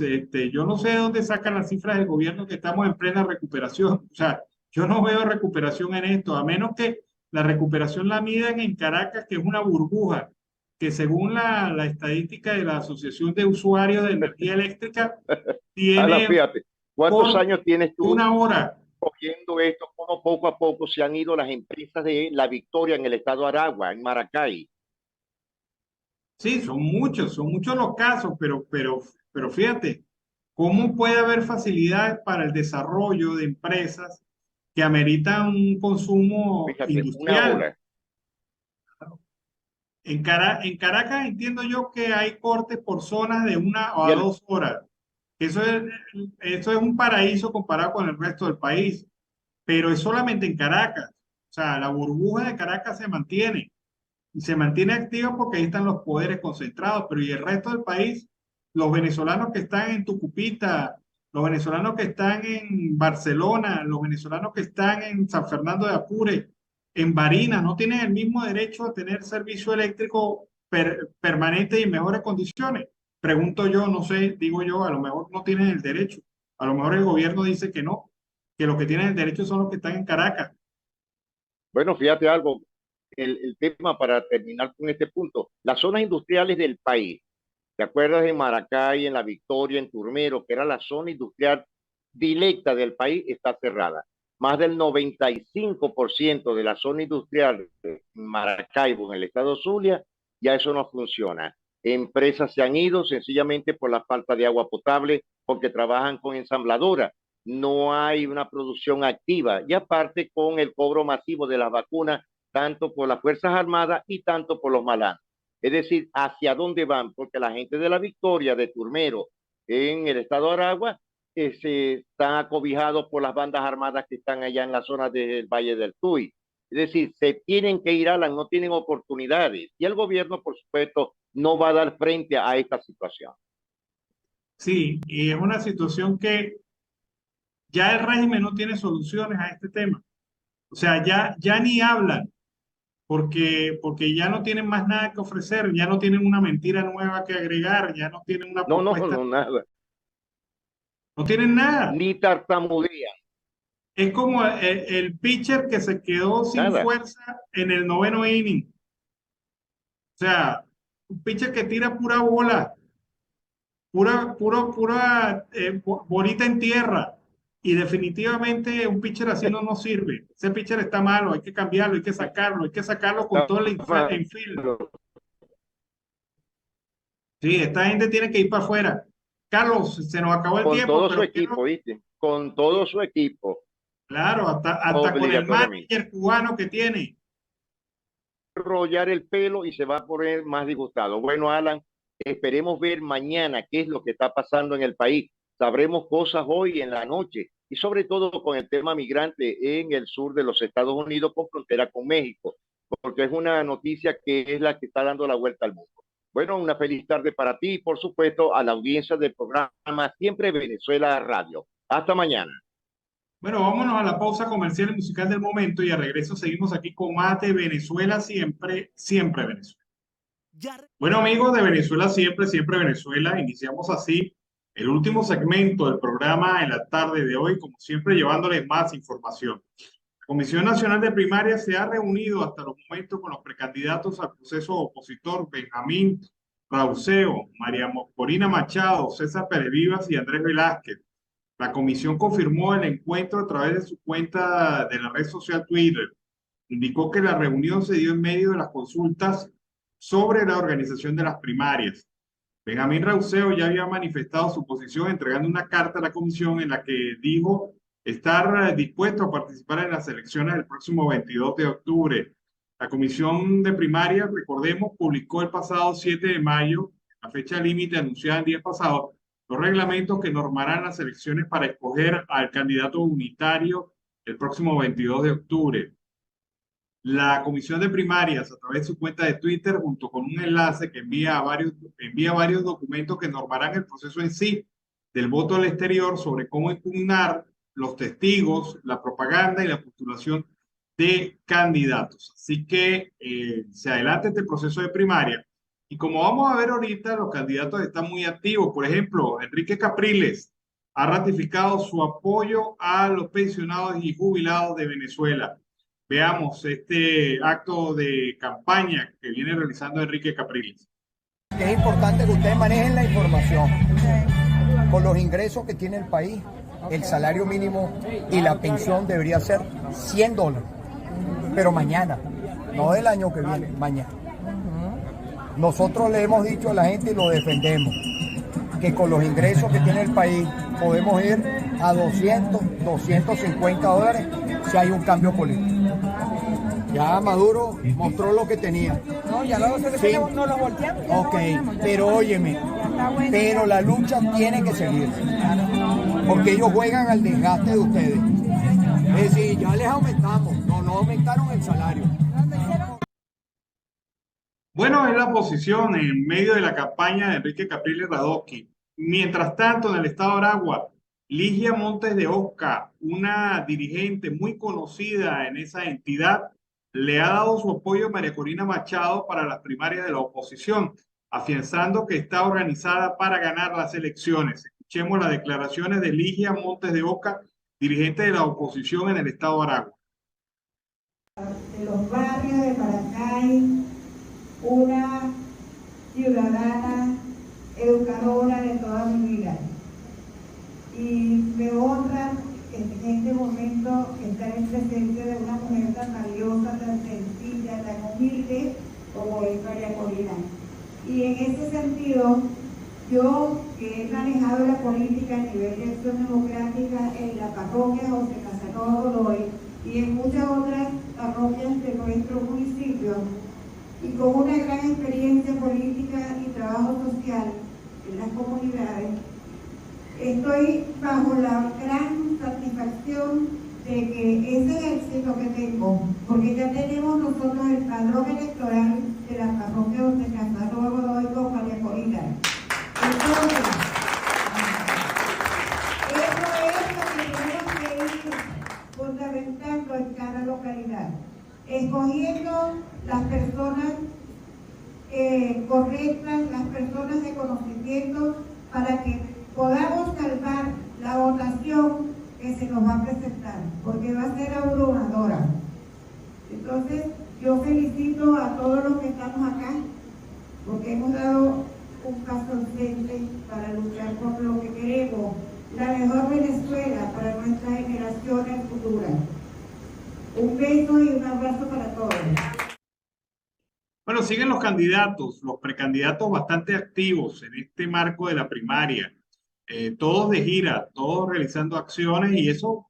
A: yo no sé de dónde sacan las cifras del gobierno que estamos en plena recuperación. O sea, yo no veo recuperación en esto, a menos que la recuperación la midan en Caracas, que es una burbuja, que según la estadística de la Asociación de Usuarios de Energía Eléctrica,
E: Alan,
A: tiene
E: fíjate, ¿cuántos
A: corte
E: años tienes tú
A: 1 hora.
E: oyendo esto? Cómo poco a poco se han ido las empresas de La Victoria en el estado de Aragua, en Maracay.
A: Sí, son muchos los casos, pero fíjate, ¿cómo puede haber facilidades para el desarrollo de empresas que ameritan un consumo
E: Fíjate, una
A: industrial?
E: hora.
A: En Caracas entiendo yo que hay cortes por zonas de 1 a
E: Y el,
A: 2 horas. Eso es, eso es un paraíso comparado con el resto del país, pero es solamente en Caracas. O sea, la burbuja de Caracas se mantiene y se mantiene activa porque ahí están los poderes concentrados, pero y el resto del país, los venezolanos que están en Tucupita, los venezolanos que están en Barcelona, los venezolanos que están en San Fernando de Apure, en Barinas, no tienen el mismo derecho a tener servicio eléctrico permanente y en mejores condiciones. Pregunto yo, no sé, digo yo, a lo mejor no tienen el derecho. A lo mejor el gobierno dice que no, que los que tienen el derecho son los que están en Caracas.
E: bueno, fíjate algo, el tema para terminar con este punto, las zonas industriales del país, ¿te acuerdas de Maracay, en La Victoria, en Turmero, que era la zona industrial directa del país, está cerrada? más del 95% de la zona industrial de Maracaibo, en el estado Zulia, ya eso no funciona. Empresas se han ido sencillamente por la falta de agua potable, porque trabajan con ensambladora. No hay una producción activa y aparte con el cobro masivo de las vacunas, tanto por las Fuerzas Armadas y tanto por los malandros. Es decir, ¿hacia dónde van? Porque la gente de La Victoria, de Turmero, en el estado de Aragua, se están acobijados por las bandas armadas que están allá en la zona del Valle del Tuy. Es decir, se tienen que ir, Alan, no tienen oportunidades. Y el gobierno, por supuesto, no va a dar frente a esta situación.
A: Sí, y es una situación que ya el régimen no tiene soluciones a este tema. O sea, ya ni hablan, porque ya no tienen más nada que ofrecer, ya no tienen una mentira nueva que agregar, ya no tienen una propuesta,
E: Nada.
A: no tienen nada.
E: Ni tartamudea,
A: Es como el pitcher que se quedó sin
E: nada.
A: fuerza en el noveno inning. O sea, un pitcher que tira pura bola, pura bolita en tierra. Y definitivamente un pitcher así no sirve. Ese pitcher está malo, hay que cambiarlo, hay que sacarlo con todo el infield. Sí, esta gente tiene que ir para afuera. Carlos, se nos acabó el
E: Con
A: tiempo,
E: todo
A: pero
E: su equipo, ¿viste? Con todo su equipo.
A: claro, hasta con el manager cubano que tiene.
E: Rollar el pelo y se va a poner más disgustado. Bueno, Alan, esperemos ver mañana qué es lo que está pasando en el país. Sabremos cosas hoy en la noche y sobre todo con el tema migrante en el sur de los Estados Unidos con frontera con México, porque es una noticia que es la que está dando la vuelta al mundo. Bueno, una feliz tarde para ti y por supuesto a la audiencia del programa Siempre Venezuela Radio. Hasta mañana.
A: Bueno, vámonos a la pausa comercial y musical del momento y a regreso seguimos aquí con más de Venezuela siempre, siempre Venezuela. Bueno, amigos de Venezuela siempre, siempre Venezuela, iniciamos así el último segmento del programa en la tarde de hoy, como siempre llevándoles más información. La Comisión Nacional de Primaria se ha reunido hasta los momentos con los precandidatos al proceso opositor Benjamín Rauseo, María Corina Machado, César Pérez Vivas y Andrés Velázquez. La comisión confirmó el encuentro a través de su cuenta de la red social Twitter. Indicó que la reunión se dio en medio de las consultas sobre la organización de las primarias. Benjamín Rauseo ya había manifestado su posición entregando una carta a la comisión en la que dijo estar dispuesto a participar en las elecciones del próximo 22 de octubre. La comisión de primarias, recordemos, publicó el pasado 7 de mayo, la fecha límite anunciada el día pasado, los reglamentos que normarán las elecciones para escoger al candidato unitario el próximo 22 de octubre. La comisión de primarias, a través de su cuenta de Twitter, junto con un enlace que envía varios documentos que normarán el proceso en sí del voto al exterior sobre cómo impugnar los testigos, la propaganda y la postulación de candidatos. Así que se adelanta este proceso de primaria. Y como vamos a ver ahorita, los candidatos están muy activos. Por ejemplo, Enrique Capriles ha ratificado su apoyo a los pensionados y jubilados de Venezuela. Veamos este acto de campaña que viene realizando Enrique Capriles.
G: Es importante que ustedes manejen la información. Con los ingresos que tiene el país, el salario mínimo y la pensión debería ser $100. Pero mañana, no del año que viene, mañana. Nosotros le hemos dicho a la gente y lo defendemos, que con los ingresos que tiene el país podemos ir a $200, $250 si hay un cambio político. Ya Maduro mostró lo que tenía.
H: No, ya lo
G: sí.
H: No lo volteamos.
G: Ok, pero óyeme, pero la lucha tiene que seguir. Porque ellos juegan al desgaste de ustedes. Es decir, ya les aumentamos, no aumentaron el salario.
A: Bueno, es la posición en medio de la campaña de Enrique Capriles Radosky. Mientras tanto, en el estado de Aragua, Ligia Montes de Oca, una dirigente muy conocida en esa entidad, le ha dado su apoyo a María Corina Machado para las primarias de la oposición, afianzando que está organizada para ganar las elecciones. Escuchemos las declaraciones de Ligia Montes de Oca, dirigente de la oposición en el estado de Aragua.
I: De los barrios de Maracay, una ciudadana educadora de toda mi vida. Y me honra en este momento como es María Corina. Y en ese sentido, yo que he manejado la política a nivel de acción democrática en la parroquia José Casanova Godoy y en muchas otras parroquias de nuestro municipio, y con una gran experiencia política y trabajo social en las comunidades, estoy bajo la gran satisfacción de que ese éxito que tengo, porque ya tenemos nosotros el padrón electoral de la parroquia José Casanova Godoy con María Corina. Entonces, eso es lo que tenemos que ir fundamentando en cada localidad, escogiendo las personas correctas, las personas de conocimiento, para que podamos salvar la votación que se nos va a presentar, porque va a ser abrumadora. Entonces, yo felicito a todos los que estamos acá, porque hemos dado un paso al frente para luchar por lo que queremos, la mejor Venezuela para nuestras generaciones futuras. Un beso y un abrazo para todos.
A: Bueno, siguen los candidatos, los precandidatos bastante activos en este marco de la primaria, todos de gira, todos realizando acciones, y eso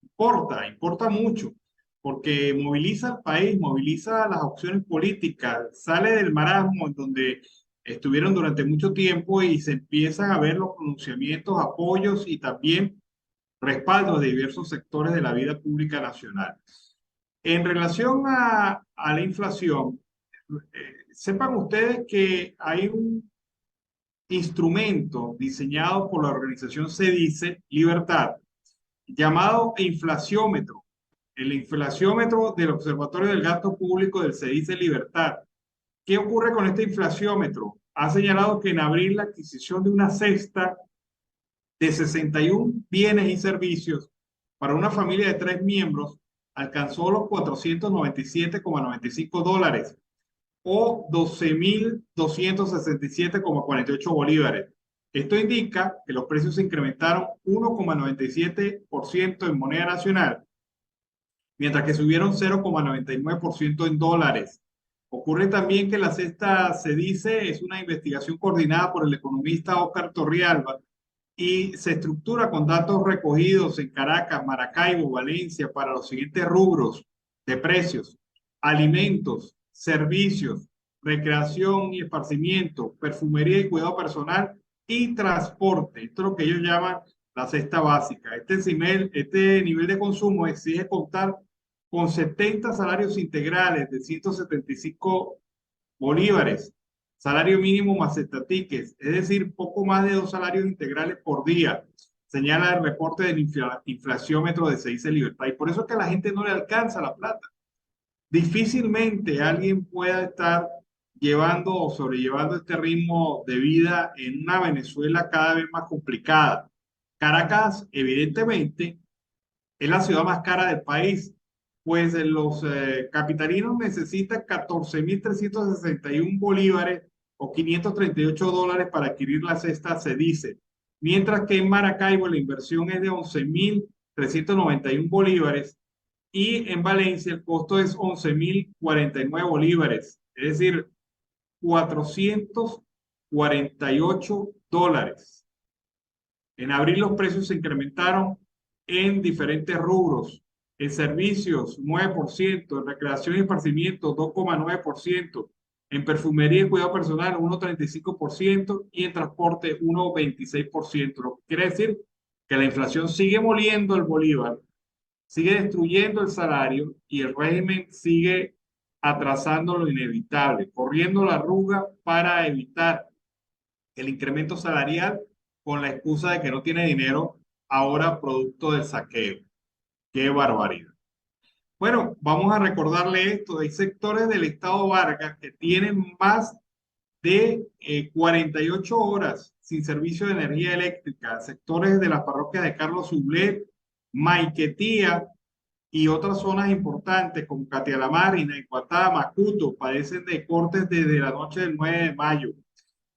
A: importa mucho, porque moviliza al país, moviliza las opciones políticas, sale del marasmo en donde estuvieron durante mucho tiempo y se empiezan a ver los pronunciamientos, apoyos y también respaldos de diversos sectores de la vida pública nacional. En relación a la inflación, sepan ustedes que hay un instrumento diseñado por la organización CEDICE Libertad, llamado inflaciómetro, el inflaciómetro del Observatorio del Gasto Público del CEDICE Libertad. ¿Qué ocurre con este inflaciómetro? Ha señalado que en abril la adquisición de una cesta de 61 bienes y servicios para una familia de 3 miembros alcanzó los $497,95 o 12.267,48 bolívares. Esto indica que los precios se incrementaron 1,97% en moneda nacional, mientras que subieron 0,99% en dólares. Ocurre también que la cesta CEDICE es una investigación coordinada por el economista Óscar Torrialba y se estructura con datos recogidos en Caracas, Maracaibo, Valencia para los siguientes rubros de precios: alimentos, servicios, recreación y esparcimiento, perfumería y cuidado personal y transporte. Esto es lo que ellos llaman la cesta básica. Este nivel de consumo exige contar con 70 salarios integrales de 175 bolívares, salario mínimo más estatiques, es decir, poco más de 2 salarios integrales por día, señala el reporte del inflaciómetro de CEDICE Libertad. Y por eso es que a la gente no le alcanza la plata. Difícilmente alguien pueda estar llevando o sobrellevando este ritmo de vida en una Venezuela cada vez más complicada. Caracas, evidentemente, es la ciudad más cara del país, pues los capitalinos necesitan 14.361 bolívares o $538 para adquirir la cesta CEDICE, mientras que en Maracaibo la inversión es de 11.391 bolívares y en Valencia el costo es 11.049 bolívares, es decir, $448. En abril los precios se incrementaron en diferentes rubros. En servicios, 9%, en recreación y esparcimiento, 2,9%, en perfumería y cuidado personal, 1,35% y en transporte, 1,26%. Lo que quiere decir que la inflación sigue moliendo el bolívar, sigue destruyendo el salario y el régimen sigue atrasando lo inevitable, corriendo la arruga para evitar el incremento salarial con la excusa de que no tiene dinero ahora producto del saqueo. ¡Qué barbaridad! Bueno, vamos a recordarle esto. Hay sectores del estado Vargas que tienen más de 48 horas sin servicio de energía eléctrica. Sectores de las parroquias de Carlos Sublet, Maiquetía y otras zonas importantes como Catialamar, Inaicuatá, Macuto padecen de cortes desde la noche del 9 de mayo.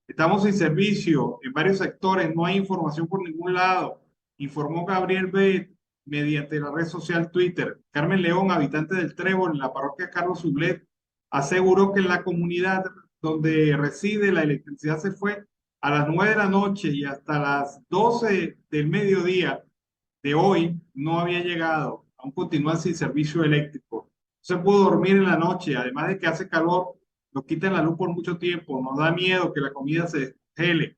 A: Estamos sin servicio en varios sectores, no hay información por ningún lado, informó Gabriel B. mediante la red social Twitter. Carmen León, habitante del Trébol, en la parroquia Carlos Sublet, aseguró que en la comunidad donde reside la electricidad se fue a las 9 de la noche y hasta las 12 del mediodía de hoy no había llegado. Aún continúan sin servicio eléctrico. No se pudo dormir en la noche, además de que hace calor, nos quitan la luz por mucho tiempo, nos da miedo que la comida se descongele.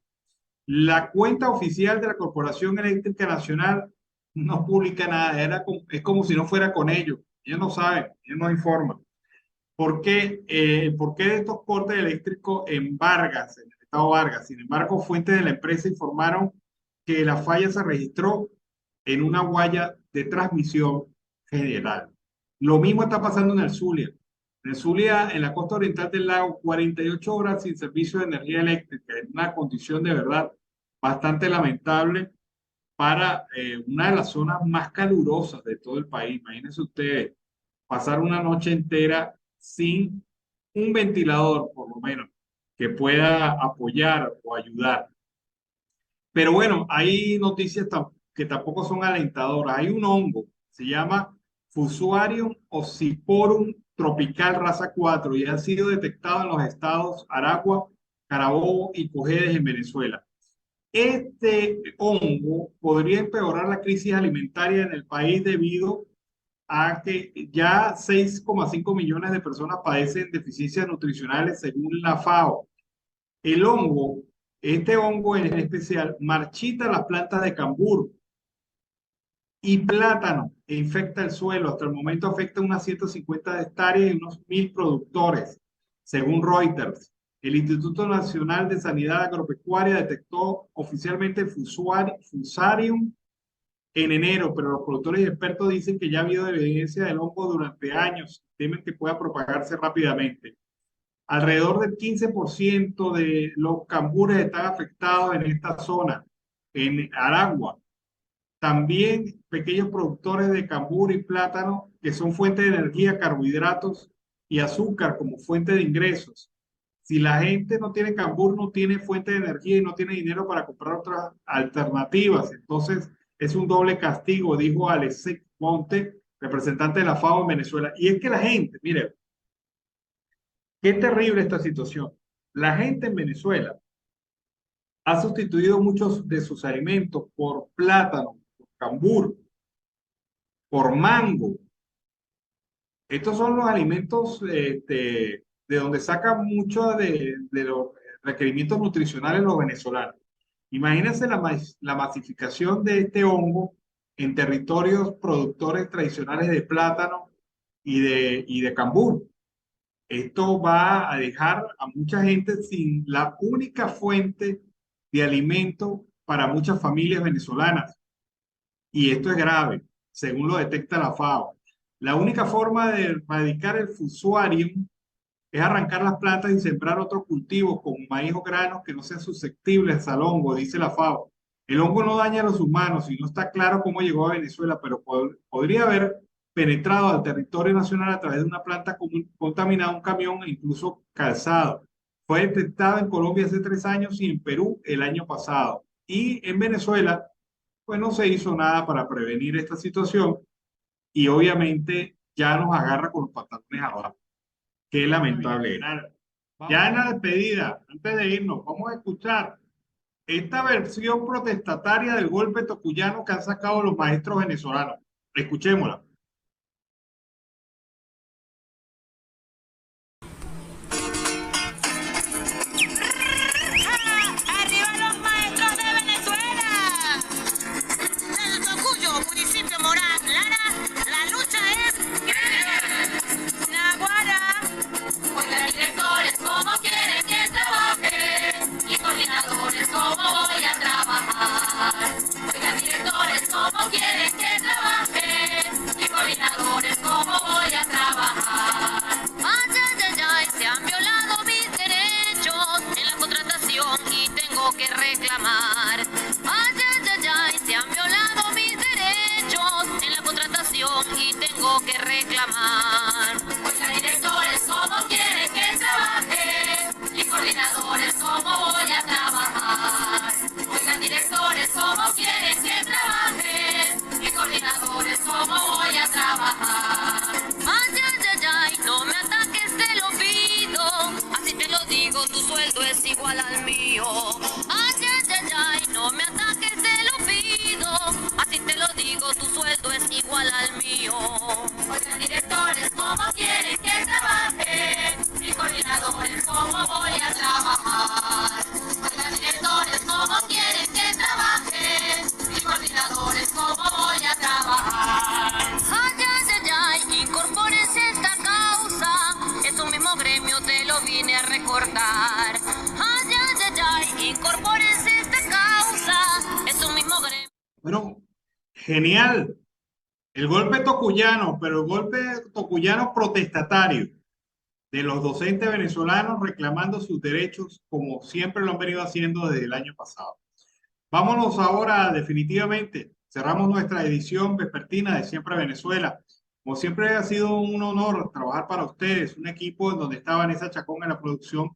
A: La cuenta oficial de la Corporación Eléctrica Nacional no publica nada, es como si no fuera con ellos. Ellos no saben, ellos no informan. ¿Por qué de estos cortes eléctricos en Vargas, en el estado Vargas? Sin embargo, fuentes de la empresa informaron que la falla se registró en una guaya de transmisión general. Lo mismo está pasando en el Zulia. En el Zulia, en la costa oriental del lago, 48 horas sin servicio de energía eléctrica, en una condición de verdad bastante lamentable para una de las zonas más calurosas de todo el país. Imagínense ustedes pasar una noche entera sin un ventilador, por lo menos, que pueda apoyar o ayudar. Pero bueno, hay noticias que tampoco son alentadoras. Hay un hongo, se llama Fusarium oxyporum tropical raza 4 y ha sido detectado en los estados Aragua, Carabobo y Cojedes en Venezuela. Este hongo podría empeorar la crisis alimentaria en el país debido a que ya 6,5 millones de personas padecen deficiencias nutricionales según la FAO. Este hongo en especial, marchita las plantas de cambur y plátano e infecta el suelo. Hasta el momento afecta unas 150 hectáreas y unos 1.000 productores, según Reuters. El Instituto Nacional de Sanidad Agropecuaria detectó oficialmente el Fusarium en enero, pero los productores y expertos dicen que ya ha habido evidencia del hongo durante años, temen que pueda propagarse rápidamente. Alrededor del 15% de los cambures están afectados en esta zona, en Aragua. También pequeños productores de cambur y plátano, que son fuente de energía, carbohidratos y azúcar como fuente de ingresos. Si la gente no tiene cambur, no tiene fuente de energía y no tiene dinero para comprar otras alternativas. Entonces, es un doble castigo, dijo Alexis Monte, representante de la FAO en Venezuela. Y es que la gente, mire, qué terrible esta situación. La gente en Venezuela ha sustituido muchos de sus alimentos por plátano, por cambur, por mango. Estos son los alimentos de donde sacan mucho de los requerimientos nutricionales los venezolanos. Imagínense la masificación de este hongo en territorios productores tradicionales de plátano y de cambur. Esto va a dejar a mucha gente sin la única fuente de alimento para muchas familias venezolanas. Y esto es grave, según lo detecta la FAO. La única forma de erradicar el Fusarium es arrancar las plantas y sembrar otros cultivos como maíz o granos que no sean susceptibles al hongo, dice la FAO. El hongo no daña a los humanos y no está claro cómo llegó a Venezuela, pero podría haber penetrado al territorio nacional a través de una planta contaminada, un camión e incluso calzado. Fue detectado en Colombia hace 3 años y en Perú el año pasado. Y en Venezuela, pues no se hizo nada para prevenir esta situación y obviamente ya nos agarra con los pantalones abajo. Qué lamentable. Ya en la despedida, antes de irnos, vamos a escuchar esta versión protestataria del golpe tocuyano que han sacado los maestros venezolanos. Escuchémosla.
H: ¿Cómo quieren que trabaje? importar. Ay, ay, ay, ay, incorpórense a esta causa, es un mismo gremio.
A: Bueno, genial. El golpe tocuyano, pero el golpe tocuyano protestatario de los docentes venezolanos reclamando sus derechos como siempre lo han venido haciendo desde el año pasado. Vámonos ahora definitivamente. Cerramos nuestra edición vespertina de Siempre Venezuela. Como siempre ha sido un honor trabajar para ustedes, un equipo en donde está Vanessa Chacón en la producción,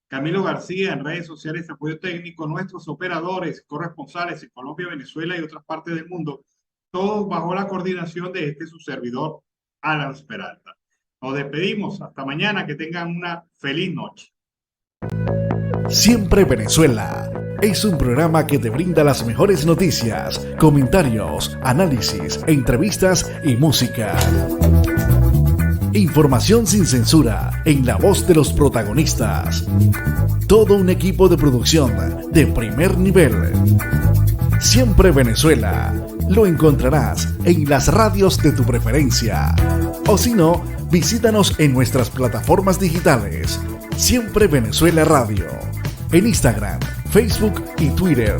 A: Camilo García en redes sociales de apoyo técnico, nuestros operadores, corresponsales en Colombia, Venezuela y otras partes del mundo, todos bajo la coordinación de su servidor, Alan Peralta. Nos despedimos, hasta mañana, que tengan una feliz noche.
J: Siempre Venezuela es un programa que te brinda las mejores noticias, comentarios, análisis, entrevistas y música. Información sin censura en la voz de los protagonistas. Todo un equipo de producción de primer nivel. Siempre Venezuela lo encontrarás en las radios de tu preferencia. O si no, visítanos en nuestras plataformas digitales. Siempre Venezuela Radio. En Instagram, Facebook y Twitter.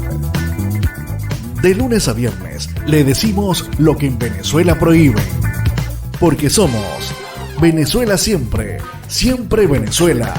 J: De lunes a viernes le decimos lo que en Venezuela prohíben. Porque somos Venezuela siempre, siempre Venezuela.